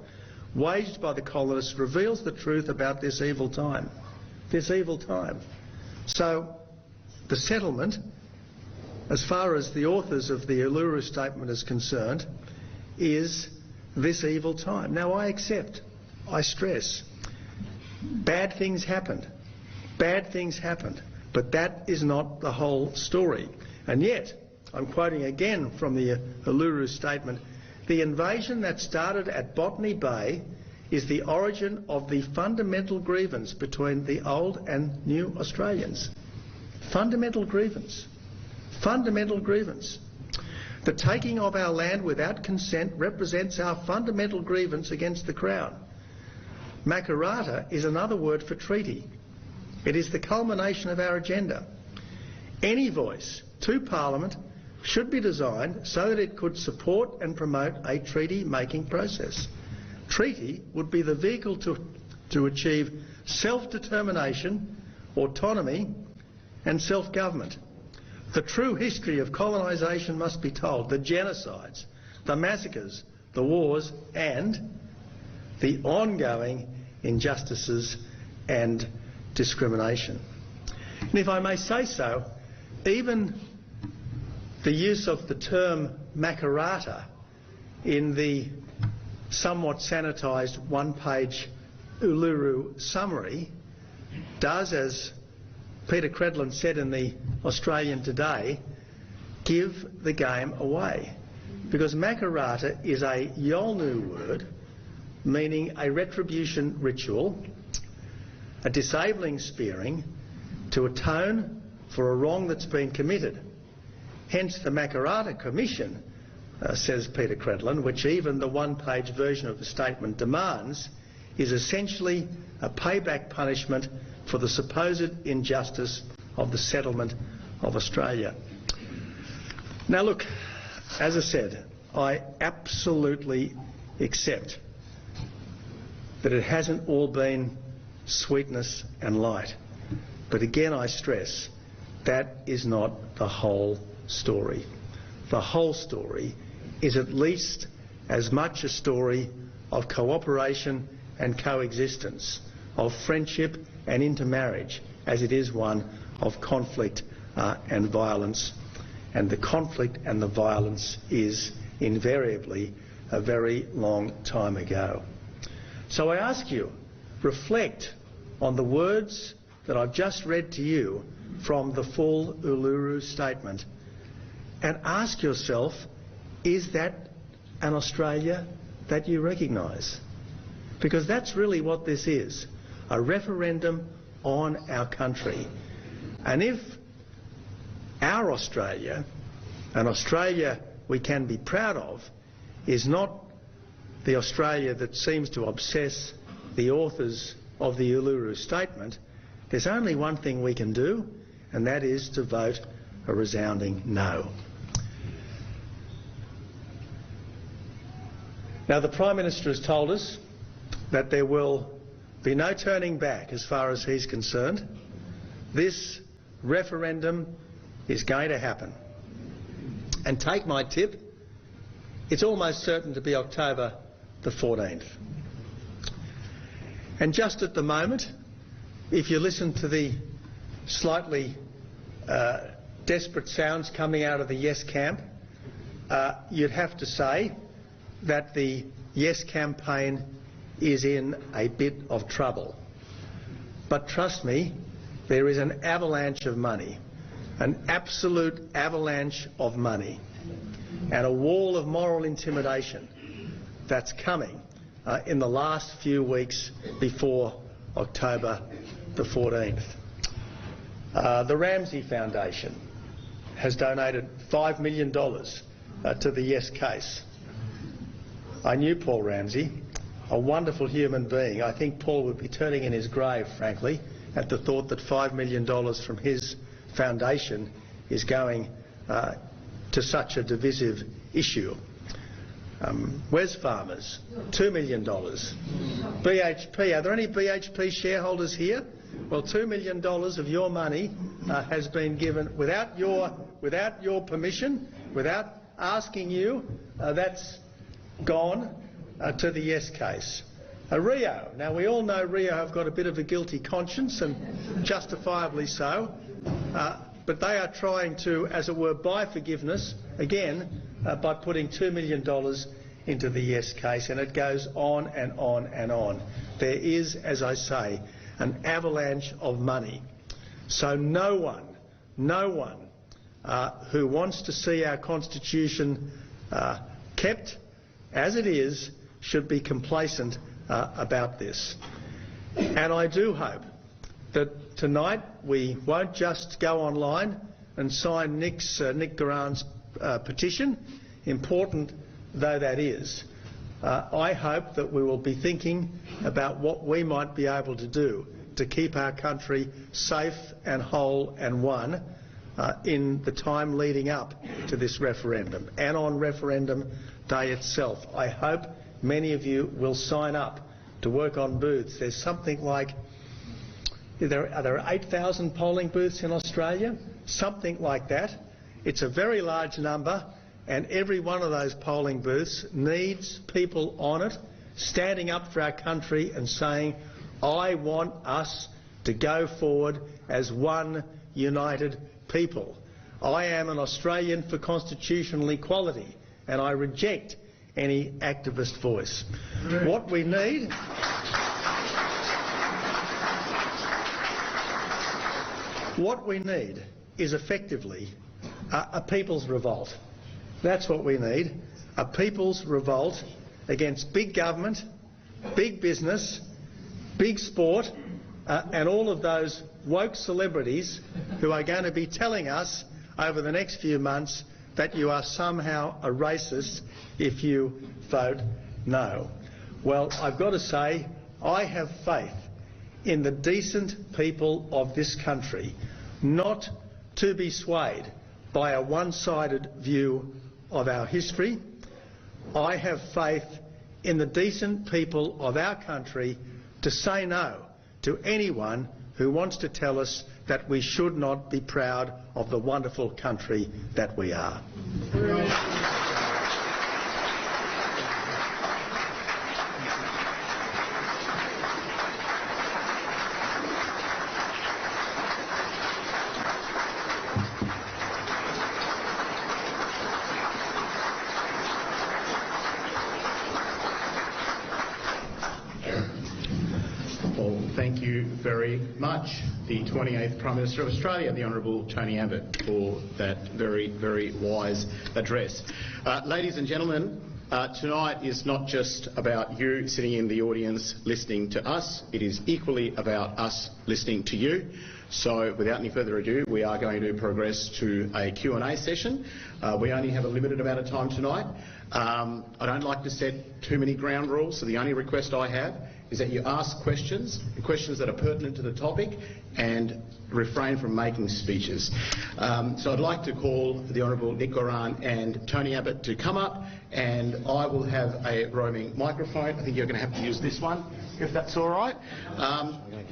waged by the colonists reveals the truth about this evil time. This evil time. So, the settlement, as far as the authors of the Uluru Statement is concerned, is this evil time. Now, I accept, I stress, bad things happened. Bad things happened. But that is not the whole story. And yet, I'm quoting again from the Uluru Statement, the invasion that started at Botany Bay is the origin of the fundamental grievance between the old and new Australians. Fundamental grievance. Fundamental grievance. The taking of our land without consent represents our fundamental grievance against the Crown. Makarrata is another word for treaty. It is the culmination of our agenda. Any voice to Parliament should be designed so that it could support and promote a treaty-making process. Treaty would be the vehicle to achieve self-determination, autonomy and self-government. The true history of colonisation must be told, the genocides, the massacres, the wars and the ongoing injustices and discrimination. And if I may say so, even the use of the term Makarrata in the somewhat sanitised one-page Uluru summary does, as Peter Credlin said in the Australian Today, give the game away. Because Makarrata is a Yolngu word meaning a retribution ritual, a disabling spearing to atone for a wrong that's been committed. Hence the Makarrata Commission, says Peter Credlin, which even the one-page version of the statement demands, is essentially a payback punishment for the supposed injustice of the settlement of Australia. Now look, as I said, I absolutely accept that it hasn't all been sweetness and light. But again, I stress, that is not the whole story. The whole story is at least as much a story of cooperation and coexistence, of friendship and intermarriage, as it is one of conflict and violence. And the conflict and the violence is invariably a very long time ago. So I ask you, reflect on the words that I've just read to you from the full Uluru Statement and ask yourself, is that an Australia that you recognise? Because that's really what this is, a referendum on our country. And if our Australia, an Australia we can be proud of, is not the Australia that seems to obsess the authors of the Uluru Statement, there's only one thing we can do, and that is to vote a resounding no. Now, the Prime Minister has told us that there will be no turning back as far as he's concerned. This referendum is going to happen. And take my tip, it's almost certain to be October the 14th. And just at the moment, if you listen to the slightly desperate sounds coming out of the Yes camp, you'd have to say that the Yes campaign is in a bit of trouble. But trust me, there is an avalanche of money, an absolute avalanche of money, and a wall of moral intimidation that's coming in the last few weeks before October the 14th. The Ramsay Foundation has donated $5 million to the Yes case. I knew Paul Ramsay, a wonderful human being. I think Paul would be turning in his grave, frankly, at the thought that $5 million from his foundation is going to such a divisive issue. Wes Farmers, $2 million. BHP, are there any BHP shareholders here? Well, $2 million of your money has been given without your permission, without asking you. That's gone to the Yes case. Rio. Now, we all know Rio have got a bit of a guilty conscience, and justifiably so, but they are trying to, as it were, buy forgiveness, again, by putting $2 million into the Yes case, and it goes on and on and on. There is, as I say, an avalanche of money. So no one who wants to see our Constitution kept as it is should be complacent about this. And I do hope that tonight we won't just go online and sign Nick Garan's petition, important though that is. I hope that we will be thinking about what we might be able to do to keep our country safe and whole and one in the time leading up to this referendum and on referendum day itself. I hope many of you will sign up to work on booths. There's something like, are there 8,000 polling booths in Australia? Something like that. It's a very large number, and every one of those polling booths needs people on it standing up for our country and saying, I want us to go forward as one united people. I am an Australian for constitutional equality, and I reject any activist voice. What we need is effectively a people's revolt. That's what we need, a people's revolt against big government, big business, big sport, and all of those woke celebrities who are going to be telling us over the next few months that you are somehow a racist if you vote no. Well, I've got to say, I have faith in the decent people of this country not to be swayed by a one-sided view of our history. I have faith in the decent people of our country to say no to anyone who wants to tell us that we should not be proud of the wonderful country that we are. Thank you very much, the 28th Prime Minister of Australia, the Honourable Tony Abbott, for that very, very wise address. Ladies and gentlemen, tonight is not just about you sitting in the audience listening to us. It is equally about us listening to you. So, without any further ado, we are going to progress to a Q&A session. We only have a limited amount of time tonight. I don't like to set too many ground rules, so the only request I have is that you ask questions that are pertinent to the topic, and refrain from making speeches. So I'd like to call the Honourable Nick Garan and Tony Abbott to come up, and I will have a roaming microphone. I think you're going to have to use this one, if that's all right.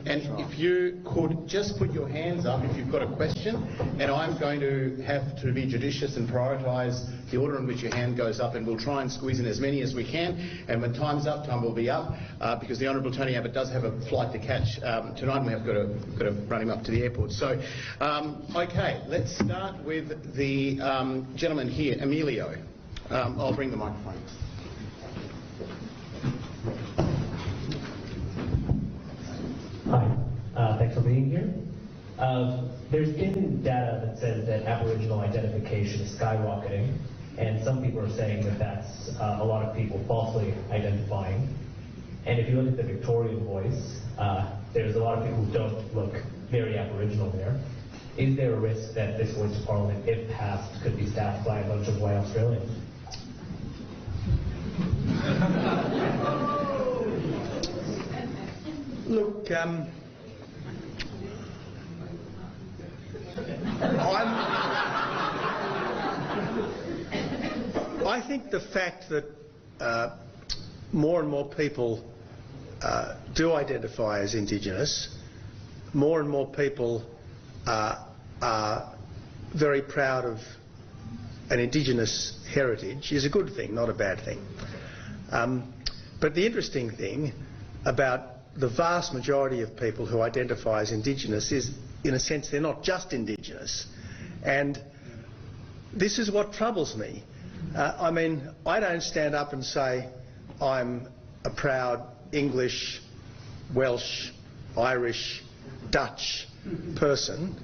And if you could just put your hands up if you've got a question, and I'm going to have to be judicious and prioritise the order in which your hand goes up, and we'll try and squeeze in as many as we can. And when time's up, time will be up, because the Honourable Tony Abbott does have a flight to catch tonight, and we have got to run him up to the airport. So, okay, let's start with the gentleman here, Emilio. I'll bring the microphone. Hi, thanks for being here. There's been data that says that Aboriginal identification is skyrocketing, and some people are saying that that's a lot of people falsely identifying. And if you look at the Victorian Voice, there's a lot of people who don't look very Aboriginal there. Is there a risk that this Voice of Parliament, if passed, could be staffed by a bunch of white Australians? Look, I think the fact that more and more people do identify as Indigenous, more and more people are very proud of an Indigenous heritage is a good thing, not a bad thing. But the interesting thing about the vast majority of people who identify as Indigenous is, in a sense, they're not just Indigenous. And this is what troubles me. I mean, I don't stand up and say I'm a proud English, Welsh, Irish, Dutch person,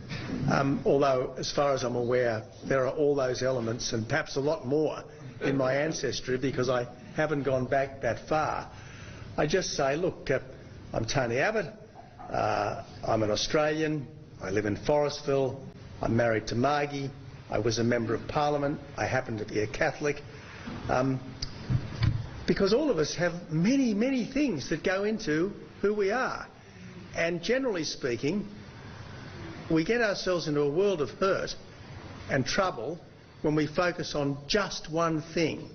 although as far as I'm aware there are all those elements and perhaps a lot more in my ancestry because I haven't gone back that far. I just say, look, I'm Tony Abbott, I'm an Australian, I live in Forestville, I'm married to Margie, I was a Member of Parliament, I happen to be a Catholic. Because all of us have many, many things that go into who we are. And generally speaking, we get ourselves into a world of hurt and trouble when we focus on just one thing.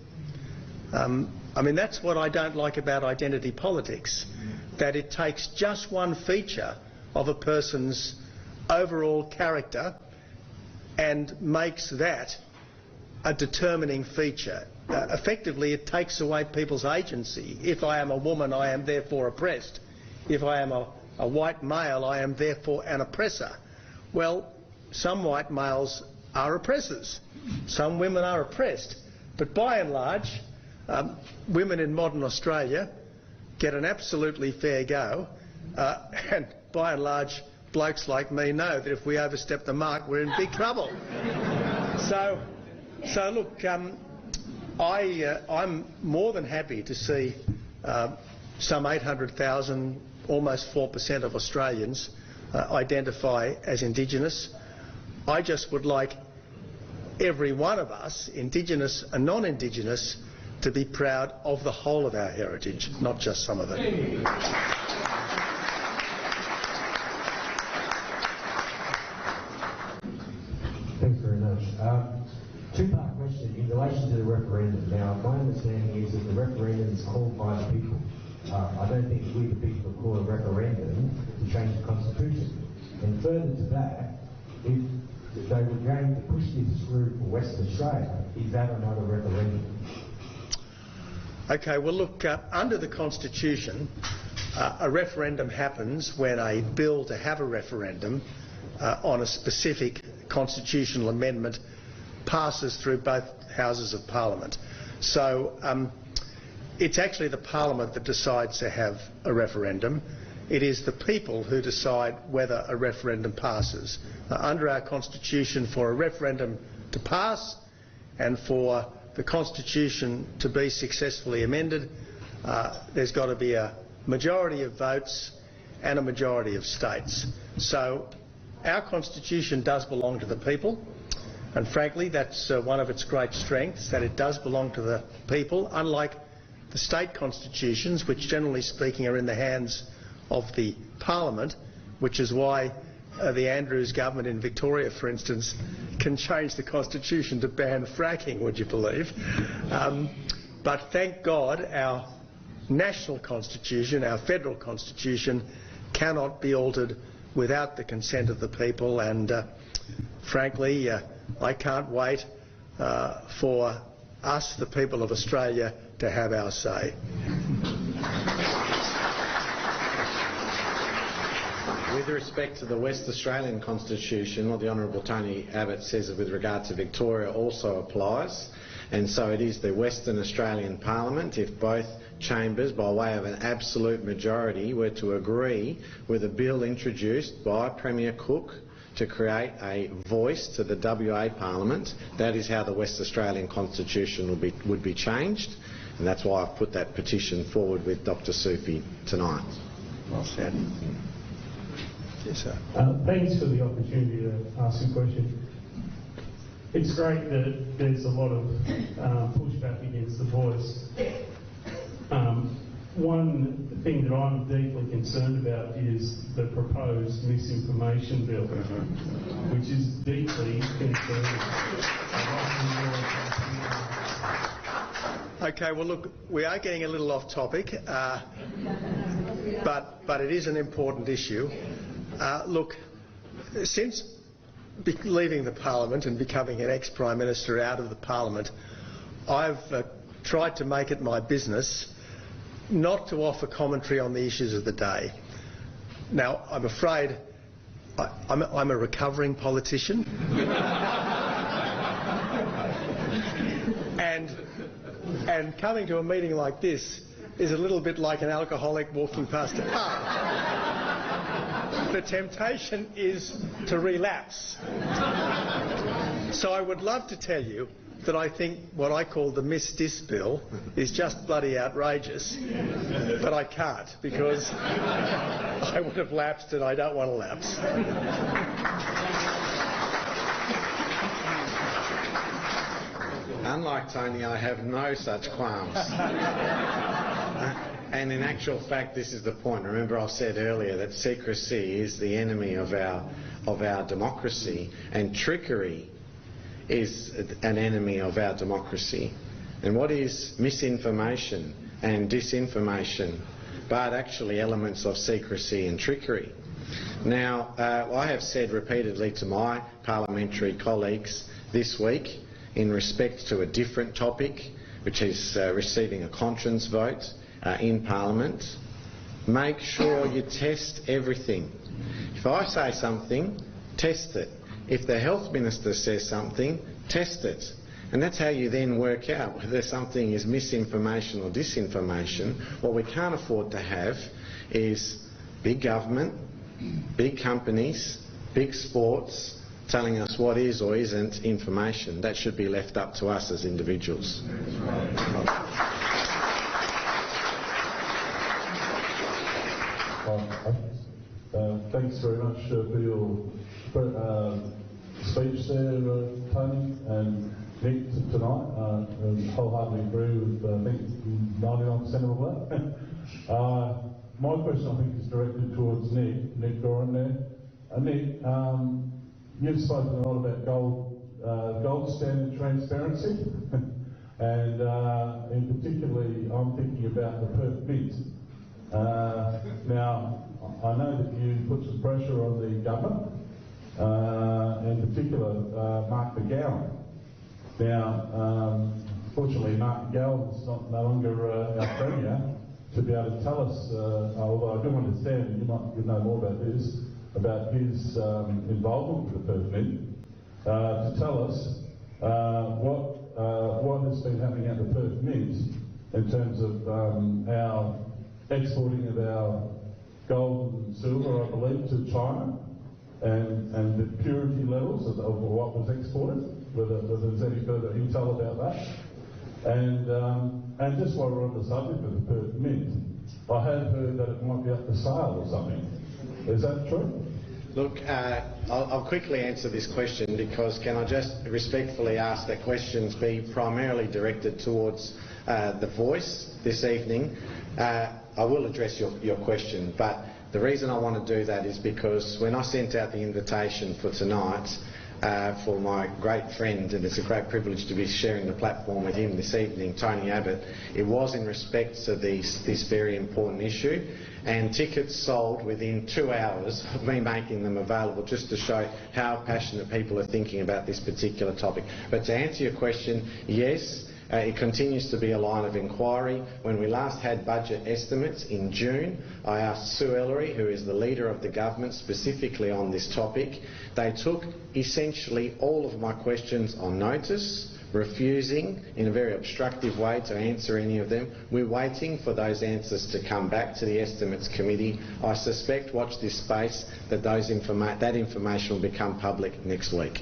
I mean, that's what I don't like about identity politics, that it takes just one feature of a person's overall character and makes that a determining feature. Effectively, it takes away people's agency. If I am a woman, I am therefore oppressed. If I am a white male, I am therefore an oppressor. Well, some white males are oppressors. Some women are oppressed. But by and large, women in modern Australia get an absolutely fair go. And by and large, blokes like me know that if we overstep the mark, we're in big trouble. So look, I'm more than happy to see some 800,000, almost 4% of Australians identify as Indigenous. I just would like every one of us, Indigenous and non-Indigenous, to be proud of the whole of our heritage, not just some of it. Thanks very much. Two-part question in relation to the referendum. Now, my understanding is that the referendum is called by the people. I don't think we the people have called a referendum to change the Constitution. And further to that, if they were going to push this through for Western Australia, is that another referendum? Okay, well look, under the Constitution, a referendum happens when a bill to have a referendum on a specific constitutional amendment passes through both Houses of Parliament. So it's actually the Parliament that decides to have a referendum. It is the people who decide whether a referendum passes. Under our Constitution, for a referendum to pass and for the Constitution to be successfully amended, there's got to be a majority of votes and a majority of states. So our Constitution does belong to the people, and frankly that's one of its great strengths, that it does belong to the people, unlike the state constitutions, which generally speaking are in the hands of the Parliament, which is why the Andrews government in Victoria, for instance, can change the Constitution to ban fracking, would you believe? But thank God our national Constitution, our federal Constitution, cannot be altered without the consent of the people, and frankly I can't wait for us, the people of Australia, to have our say. With respect to the West Australian Constitution, what the Honourable Tony Abbott says with regard to Victoria also applies, and so it is the Western Australian Parliament, if both chambers, by way of an absolute majority, were to agree with a bill introduced by Premier Cook to create a voice to the WA Parliament, that is how the West Australian Constitution would be changed, and that's why I've put that petition forward with Dr. Sufi tonight. Well said. Yes, sir. Thanks for the opportunity to ask a question. It's great that there's a lot of pushback against the voice. One thing that I'm deeply concerned about is the proposed misinformation bill, which is deeply concerning. Okay, well look, we are getting a little off topic, but it is an important issue. Look, since leaving the Parliament and becoming an ex-Prime Minister out of the Parliament, I've tried to make it my business not to offer commentary on the issues of the day. Now, I'm afraid I'm a recovering politician. And coming to a meeting like this is a little bit like an alcoholic walking past a pub. The temptation is to relapse. So I would love to tell you that I think what I call the Miss Dis bill is just bloody outrageous. But I can't, because I would have lapsed and I don't want to lapse. Unlike Tony, I have no such qualms. And in actual fact, this is the point. Remember, I said earlier that secrecy is the enemy of our democracy, and trickery is an enemy of our democracy. And what is misinformation and disinformation but actually elements of secrecy and trickery? Now, I have said repeatedly to my parliamentary colleagues this week, in respect to a different topic, which is receiving a conscience vote in Parliament, make sure you test everything. If I say something, test it. If the Health Minister says something, test it. And that's how you then work out whether something is misinformation or disinformation. What we can't afford to have is big government, big companies, big sports telling us what is or isn't information. That should be left up to us as individuals. Thanks very much for your speech there, Tony and Nick, tonight. I wholeheartedly agree with, I think, 99% of that. My question, I think, is directed towards Nick Doran there. Nick, you've spoken a lot about gold standard transparency, and in particularly, I'm thinking about the Perth Mint. Now, I know that you put some pressure on the government, in particular Mark McGowan. Now, fortunately, Mark McGowan is no longer our Premier to be able to tell us, although I do understand that you might know more about this, about his involvement with the Perth Mint, to tell us what has been happening at the Perth Mint in terms of our exporting of our gold and silver, I believe, to China, and the purity levels of what was exported, whether there's any further intel about that. And just while we're on the subject of the Perth Mint, I have heard that it might be up for sale or something. Is that true? Look, I'll quickly answer this question, because can I just respectfully ask that questions be primarily directed towards the Voice this evening. I will address your question, but the reason I want to do that is because when I sent out the invitation for tonight for my great friend, and it's a great privilege to be sharing the platform with him this evening, Tony Abbott, it was in respect to this very important issue, and tickets sold within 2 hours of me making them available, just to show how passionate people are thinking about this particular topic. But to answer your question, yes, it continues to be a line of inquiry. When we last had budget estimates in June, I asked Sue Ellery, who is the leader of the government, specifically on this topic. They took essentially all of my questions on notice, refusing in a very obstructive way to answer any of them. We're waiting for those answers to come back to the Estimates Committee. I suspect, watch this space, that that information will become public next week.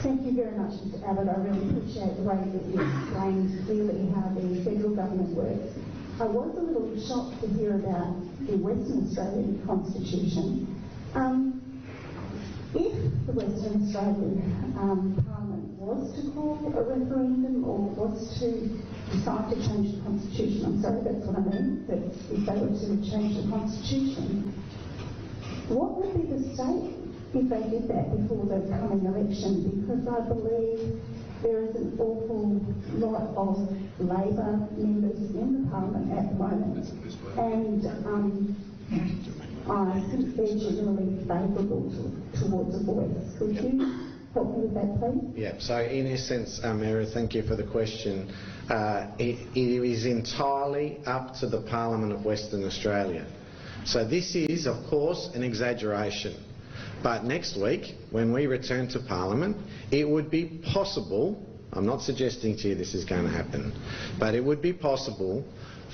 Thank you very much, Mr Abbott. I really appreciate the way that you explained clearly how the federal government works. I was a little shocked to hear about the Western Australian Constitution. If the Western Australian Parliament was to call a referendum or was to decide to change the Constitution, I'm sorry, that's what I mean, that if they were to change the Constitution, what would be the state if they did that before the coming election? Because I believe there is an awful lot of Labor members in the Parliament at the moment, and I think they're generally favourable towards a Voice. Could you help me with that, please? Yeah, so in essence, Meredith, thank you for the question. It is entirely up to the Parliament of Western Australia. So this is, of course, an exaggeration. But next week, when we return to Parliament, it would be possible, I'm not suggesting to you this is going to happen, but it would be possible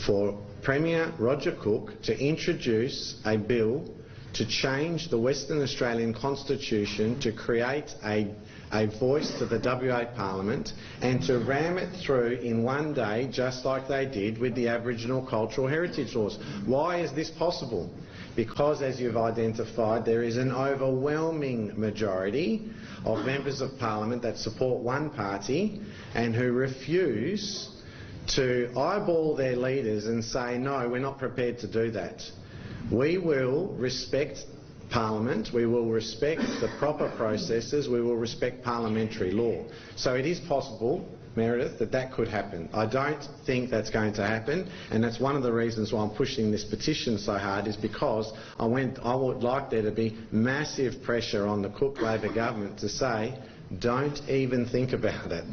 for Premier Roger Cook to introduce a bill to change the Western Australian Constitution to create a voice to the WA Parliament and to ram it through in one day, just like they did with the Aboriginal Cultural Heritage Laws. Why is this possible? Because, as you've identified, there is an overwhelming majority of members of Parliament that support one party and who refuse to eyeball their leaders and say, no, we're not prepared to do that. We will respect Parliament, we will respect the proper processes, we will respect parliamentary law. So it is possible, Meredith, that could happen. I don't think that's going to happen, and that's one of the reasons why I'm pushing this petition so hard, is because I would like there to be massive pressure on the Cook Labor government to say, don't even think about it.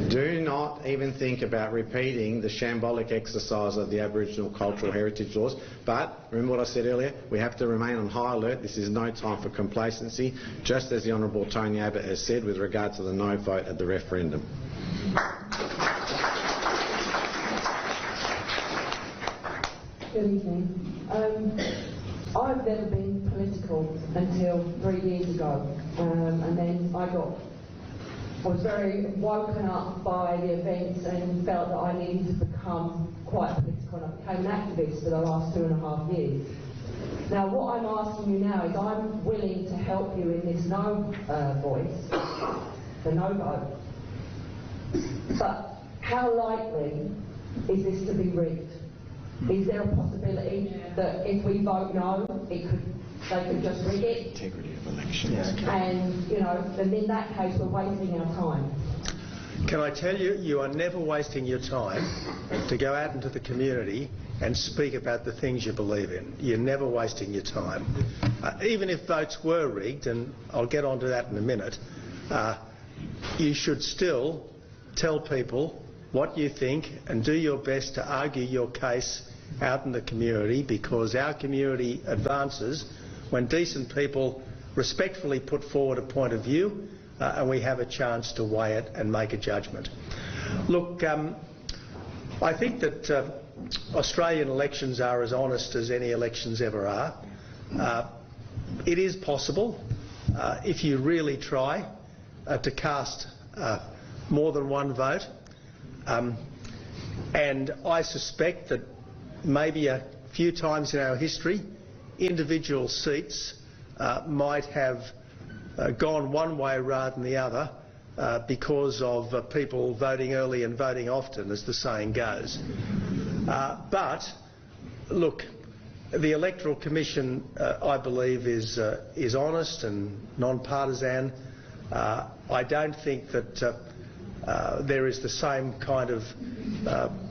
Do not even think about repeating the shambolic exercise of the Aboriginal Cultural Heritage Laws. But, remember what I said earlier, we have to remain on high alert. This is no time for complacency, just as the Honourable Tony Abbott has said with regard to the no vote at the referendum. Good evening. I've never been political until 3 years ago, and then I was very woken up by the events and felt that I needed to become quite political, and I became an activist for the last 2.5 years. Now, what I'm asking you now is I'm willing to help you in this no voice, the no vote, but how likely is this to be rigged? Is there a possibility that if we vote no, they could just rig it? Integrity of elections. And, and in that case, we're wasting our time. Can I tell you, you are never wasting your time to go out into the community and speak about the things you believe in. You're never wasting your time. Even if votes were rigged, and I'll get onto that in a minute, you should still tell people what you think and do your best to argue your case out in the community, because our community advances when decent people respectfully put forward a point of view and we have a chance to weigh it and make a judgment. Look, I think that Australian elections are as honest as any elections ever are. It is possible, if you really try, to cast more than one vote. And I suspect that maybe a few times in our history, individual seats might have gone one way rather than the other because of people voting early and voting often, as the saying goes. But, look, the Electoral Commission, I believe, is honest and non-partisan. I don't think that there is the same kind of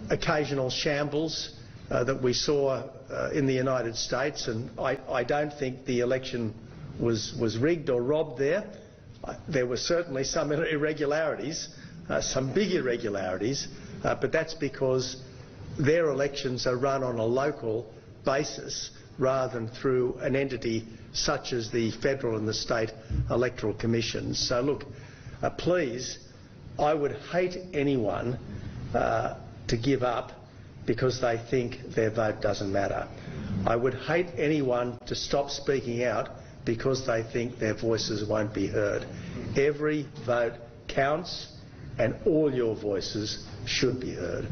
occasional shambles that we saw in the United States, and I don't think the election was rigged or robbed there. There were certainly some irregularities, some big irregularities, but that's because their elections are run on a local basis rather than through an entity such as the federal and the state electoral commissions. So look, please, I would hate anyone to give up because they think their vote doesn't matter. I would hate anyone to stop speaking out because they think their voices won't be heard. Every vote counts and all your voices should be heard.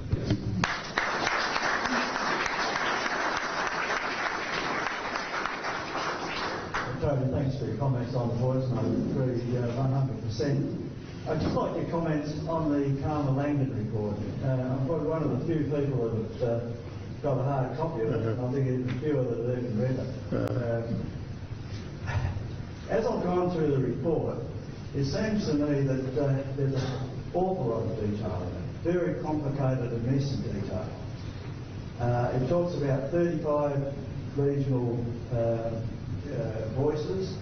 Tony, thanks for your comments on the voice, and I agree 100%. I'd just like your comments on the Karma Langdon report. I'm probably one of the few people that have got a hard copy of it, and I think there's fewer that have even read it. As I've gone through the report, it seems to me that there's an awful lot of detail in it, very complicated and messy detail. It talks about 35 regional voices,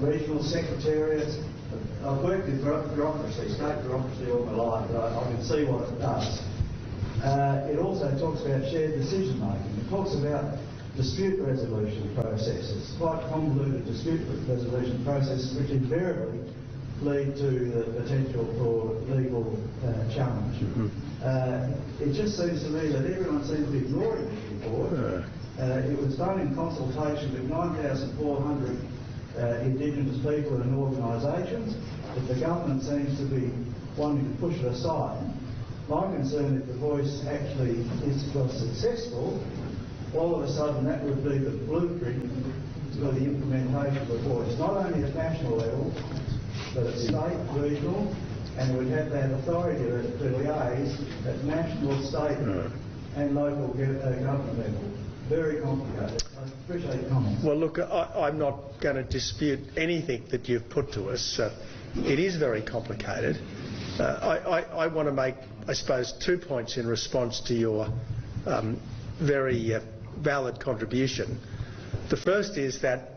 regional secretariats. I've worked in bureaucracy, state bureaucracy all my life, but I can see what it does. It also talks about shared decision making. It talks about dispute resolution processes, quite convoluted dispute resolution processes which invariably lead to the potential for legal challenge. It just seems to me that everyone seems to be ignoring this report. It was done in consultation with 9,400 Indigenous people and organisations, but the government seems to be wanting to push it aside. My concern, if the Voice actually was successful, all of a sudden that would be the blueprint for the implementation of the Voice, not only at national level, but at state, regional, and we'd have that authority to liaise at national, state and local government level. Very complicated. I appreciate your comments. Well, look, I'm not going to dispute anything that you've put to us. It is very complicated. I want to make, I suppose, 2 points in response to your very valid contribution. The first is that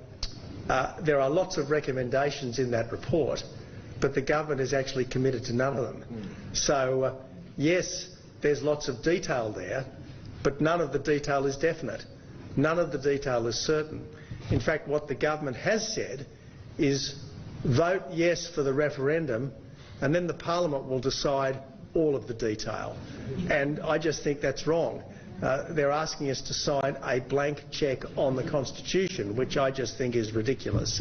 there are lots of recommendations in that report, but the government is actually committed to none of them. So, yes, there's lots of detail there, but none of the detail is definite. None of the detail is certain. In fact, what the government has said is vote yes for the referendum and then the Parliament will decide all of the detail. And I just think that's wrong. They're asking us to sign a blank cheque on the Constitution, which I just think is ridiculous.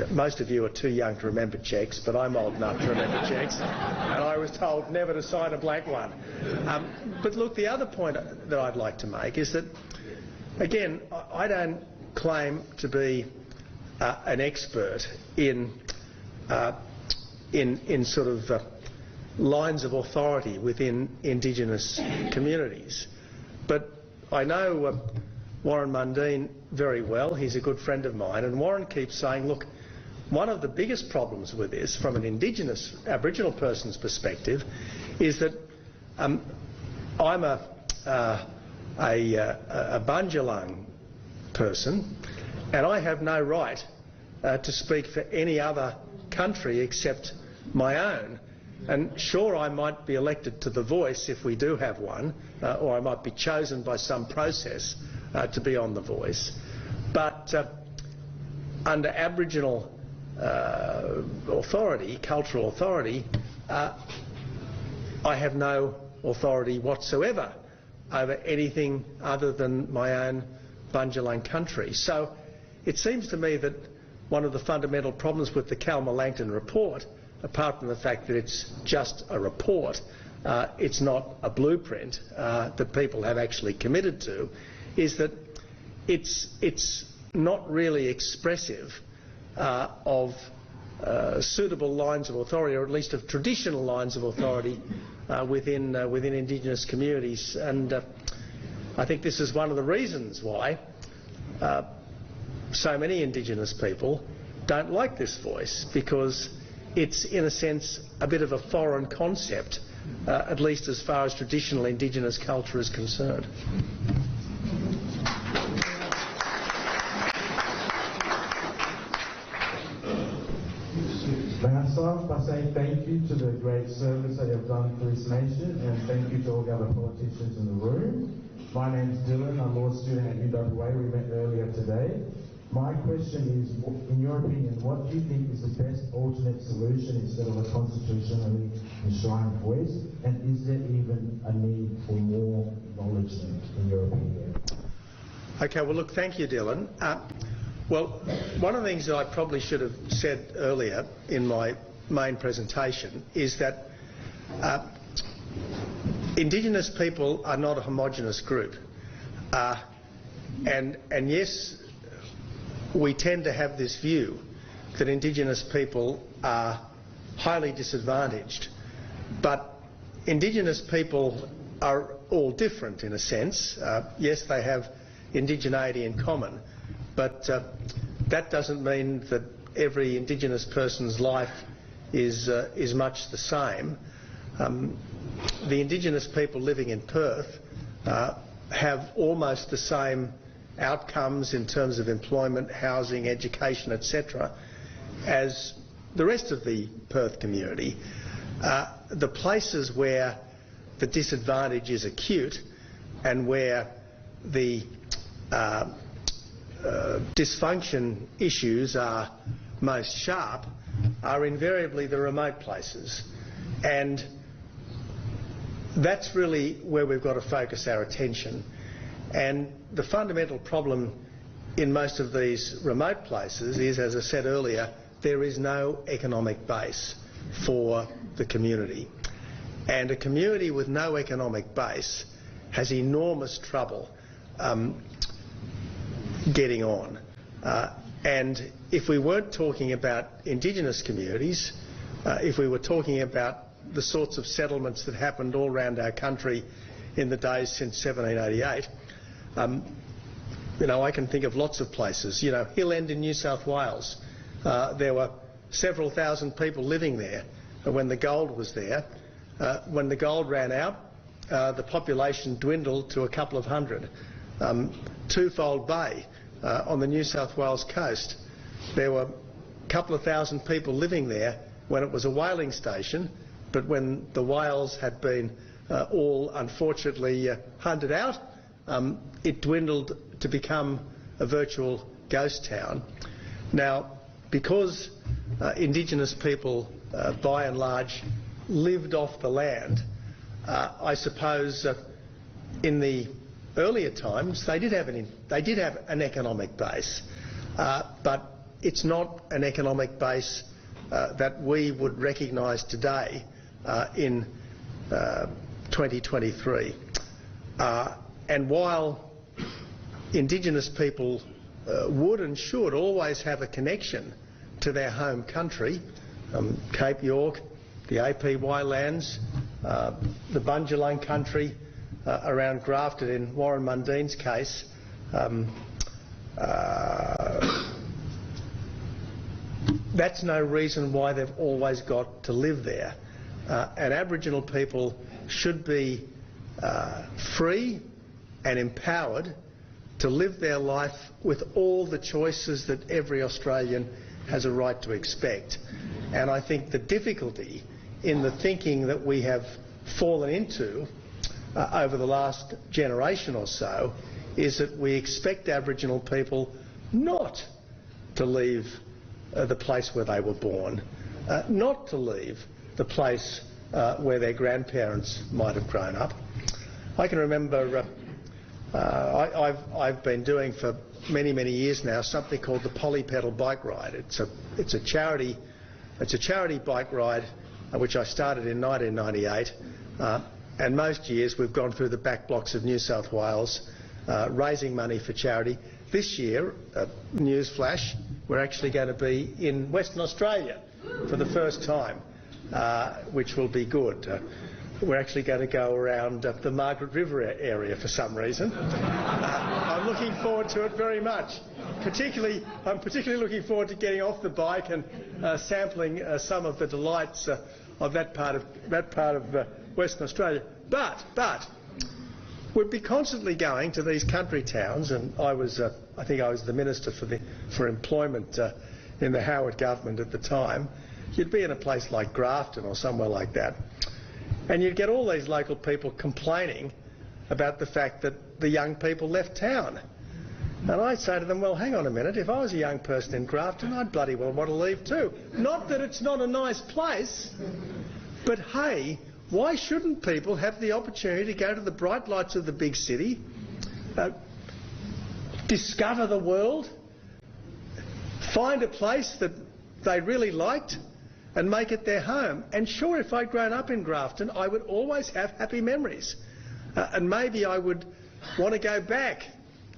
Most of you are too young to remember cheques, but I'm old enough to remember cheques, and I was told never to sign a blank one. But look, the other point that I'd like to make is that, again, I don't claim to be an expert in sort of lines of authority within Indigenous communities. But I know Warren Mundine very well. He's a good friend of mine, and Warren keeps saying, look, one of the biggest problems with this from an Indigenous Aboriginal person's perspective is that I'm a Bunjalung person and I have no right to speak for any other country except my own. And sure, I might be elected to the Voice if we do have one, or I might be chosen by some process to be on the Voice. But under Aboriginal authority, cultural authority, I have no authority whatsoever over anything other than my own Bunjalung country. So it seems to me that one of the fundamental problems with the Kalma-Langton report, apart from the fact that it's just a report, it's not a blueprint that people have actually committed to, is that it's not really expressive of suitable lines of authority, or at least of traditional lines of authority within Indigenous communities. And I think this is one of the reasons why so many Indigenous people don't like this Voice, because it's, in a sense, a bit of a foreign concept, at least as far as traditional Indigenous culture is concerned. May I start by saying thank you to the great service that you have done for this nation, and thank you to all the other politicians in the room. My name's Dylan, I'm a law student at UWA, we met earlier today. My question is, in your opinion, what do you think is the best alternate solution instead of a constitutionally enshrined Voice? And is there even a need for more acknowledgement, in your opinion? Okay, well, look, thank you, Dylan. Well, one of the things that I probably should have said earlier in my main presentation is that Indigenous people are not a homogenous group. And yes, we tend to have this view that Indigenous people are highly disadvantaged. But Indigenous people are all different in a sense. Yes, they have indigeneity in common, but that doesn't mean that every Indigenous person's life is much the same. The Indigenous people living in Perth have almost the same outcomes in terms of employment, housing, education, etc., as the rest of the Perth community, the places where the disadvantage is acute and where the dysfunction issues are most sharp are invariably the remote places. And that's really where we've got to focus our attention. And the fundamental problem in most of these remote places is, as I said earlier, there is no economic base for the community. And a community with no economic base has enormous trouble getting on. And if we weren't talking about Indigenous communities, if we were talking about the sorts of settlements that happened all around our country in the days since 1788, I can think of lots of places. Hill End in New South Wales, there were several thousand people living there when the gold was there. When the gold ran out, the population dwindled to a couple of hundred. Twofold Bay on the New South Wales coast, there were a couple of thousand people living there when it was a whaling station, but when the whales had been all unfortunately hunted out, it dwindled to become a virtual ghost town. Now, because Indigenous people by and large lived off the land, I suppose in the earlier times they did have an economic base, but it's not an economic base that we would recognise today in 2023. And while Indigenous people would and should always have a connection to their home country, Cape York, the APY lands, the Bundjalung country around Grafton in Warren Mundine's case, that's no reason why they've always got to live there. And Aboriginal people should be free and empowered to live their life with all the choices that every Australian has a right to expect. And I think the difficulty in the thinking that we have fallen into over the last generation or so is that we expect Aboriginal people not to leave the place where they were born, not to leave the place where their grandparents might have grown up. I can remember I've been doing for many, many years now something called the Polypedal Bike Ride. It's a charity bike ride which I started in 1998, and most years we've gone through the back blocks of New South Wales raising money for charity. This year, newsflash, we're actually going to be in Western Australia for the first time, which will be good. We're actually going to go around the Margaret River area for some reason. I'm looking forward to it very much. I'm particularly looking forward to getting off the bike and sampling some of the delights of that part of Western Australia. But we'd be constantly going to these country towns, and I think I was the Minister for Employment in the Howard government at the time. You'd be in a place like Grafton or somewhere like that, and you'd get all these local people complaining about the fact that the young people left town. And I'd say to them, well, hang on a minute, if I was a young person in Grafton, I'd bloody well want to leave too. Not that it's not a nice place, but hey, why shouldn't people have the opportunity to go to the bright lights of the big city, discover the world, find a place that they really liked and make it their home? And sure, if I'd grown up in Grafton, I would always have happy memories. And maybe I would want to go back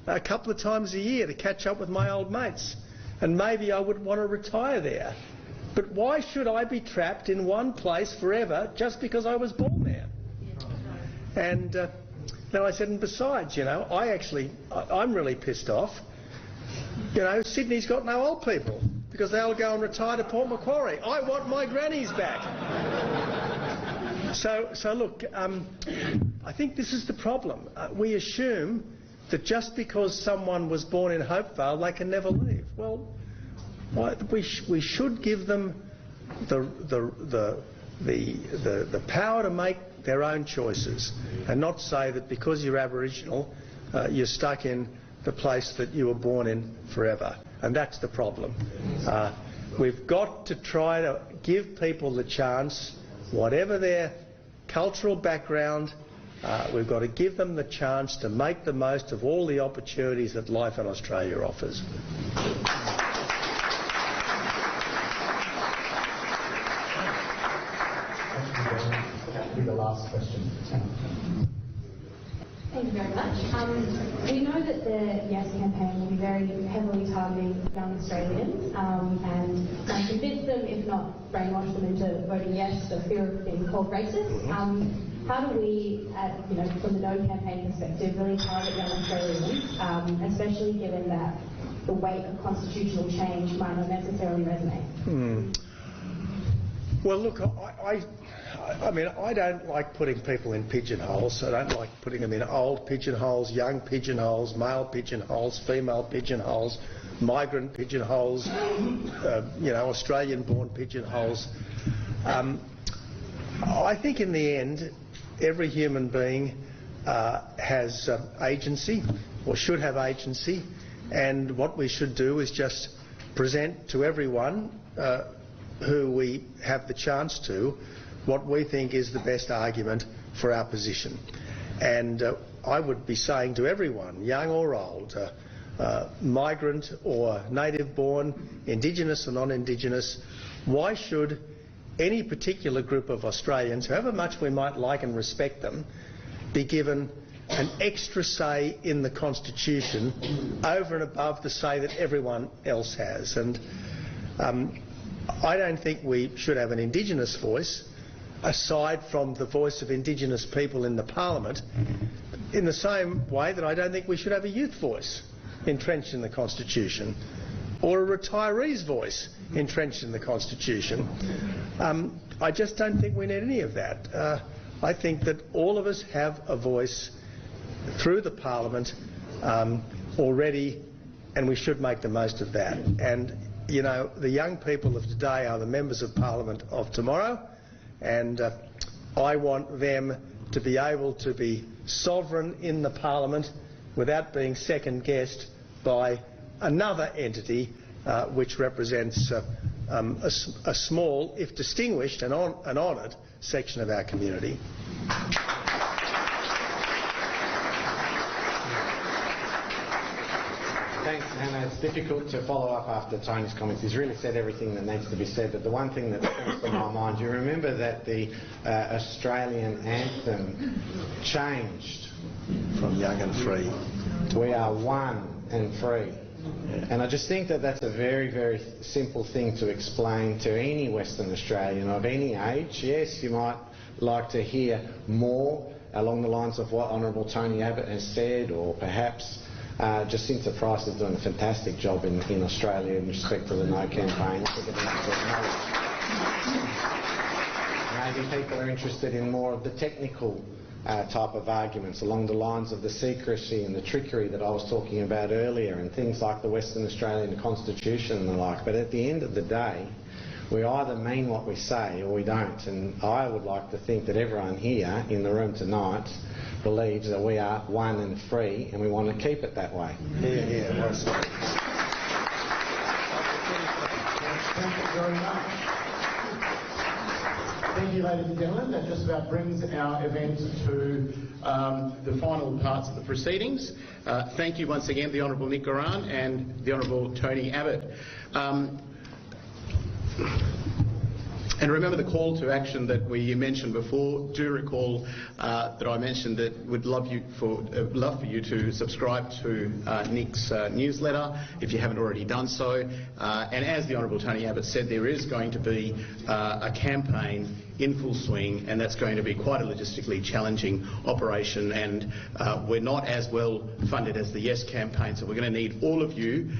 a couple of times a year to catch up with my old mates. And maybe I would want to retire there. But why should I be trapped in one place forever just because I was born there? And now I said, and besides, I'm really pissed off. Sydney's got no old people because they all go and retire to Port Macquarie. I want my grannies back. So look, I think this is the problem. We assume that just because someone was born in Hopevale, they can never leave. Well, We should give them the power to make their own choices, and not say that because you're Aboriginal, you're stuck in the place that you were born in forever. And that's the problem. We've got to try to give people the chance, whatever their cultural background, we've got to give them the chance to make the most of all the opportunities that life in Australia offers. That'll be the last question. Thank you very much. We know that the Yes campaign will be very heavily targeting young Australians and trying to convince them, if not brainwash them into voting yes for fear of being called racist. How do we, from the No campaign perspective, really target young Australians, especially given that the weight of constitutional change might not necessarily resonate? Well, look, I mean, I don't like putting people in pigeonholes. I don't like putting them in old pigeonholes, young pigeonholes, male pigeonholes, female pigeonholes, migrant pigeonholes, Australian-born pigeonholes. I think in the end, every human being has agency, or should have agency, and what we should do is just present to everyone who we have the chance to what we think is the best argument for our position. And I would be saying to everyone, young or old, migrant or native-born, Indigenous or non-Indigenous, why should any particular group of Australians, however much we might like and respect them, be given an extra say in the Constitution over and above the say that everyone else has? And I don't think we should have an Indigenous voice aside from the voice of Indigenous people in the Parliament, in the same way that I don't think we should have a youth voice entrenched in the Constitution, or a retiree's voice entrenched in the Constitution. I just don't think we need any of that. I think that all of us have a voice through the Parliament already, and we should make the most of that. And, the young people of today are the members of Parliament of tomorrow, and I want them to be able to be sovereign in the Parliament without being second-guessed by another entity which represents a small, if distinguished and honoured, section of our community. Thanks, Hannah. It's difficult to follow up after Tony's comments. He's really said everything that needs to be said, but the one thing that comes to my mind, you remember that the Australian anthem changed from young and free. We are one and free. And I just think that that's a very, very simple thing to explain to any Western Australian of any age. Yes, you might like to hear more along the lines of what Honourable Tony Abbott has said, or perhaps Jacinta Price is doing a fantastic job in Australia in respect to the No campaign. Maybe people are interested in more of the technical type of arguments along the lines of the secrecy and the trickery that I was talking about earlier, and things like the Western Australian Constitution and the like. But at the end of the day, we either mean what we say or we don't. And I would like to think that everyone here in the room tonight believes that we are one and free, and we want to keep it that way. Yeah. Thank you very much. Thank you, ladies and gentlemen. That just about brings our event to the final parts of the proceedings. Thank you once again, the Honourable Nick Goran and the Honourable Tony Abbott. And remember the call to action that we mentioned before. Do recall that I mentioned that we'd love for you to subscribe to Nick's newsletter if you haven't already done so. And as the Honourable Tony Abbott said, there is going to be a campaign in full swing, and that's going to be quite a logistically challenging operation, and we're not as well funded as the Yes campaign, so we're going to need all of you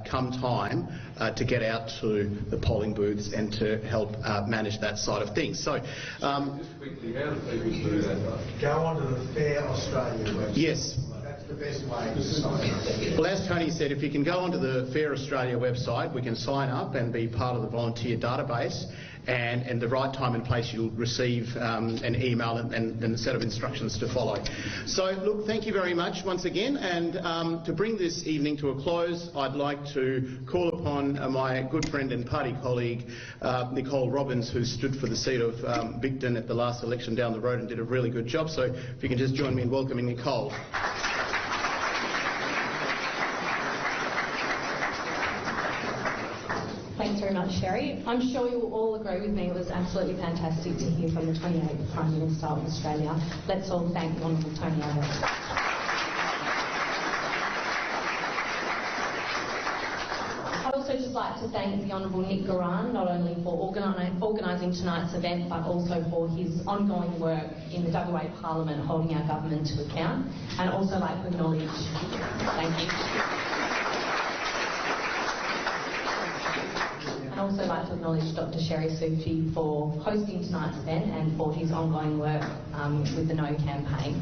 come time to get out to the polling booths and to help manage that side of things. So, just quickly, how do people do that? Go onto the Fair Australia website. Yes. That's the best way to sign up? Well, as Tony said, if you can go onto the Fair Australia website, we can sign up and be part of the volunteer database. And the right time and place, you'll receive an email and a set of instructions to follow. So, look, thank you very much once again. And to bring this evening to a close, I'd like to call upon my good friend and party colleague, Nicole Robbins, who stood for the seat of Bigton at the last election down the road and did a really good job. So if you can just join me in welcoming Nicole. Thanks very much, Sherry. I'm sure you'll all agree with me it was absolutely fantastic to hear from the 28th Prime Minister of Australia. Let's all thank the Honourable Tony Abbott. I'd also just like to thank the Honourable Nick Garan, not only for organising tonight's event, but also for his ongoing work in the WA Parliament holding our government to account. And I'd also like to acknowledge, thank you. I'd also like to acknowledge Dr. Sherry Sufi for hosting tonight's event and for his ongoing work with the No campaign.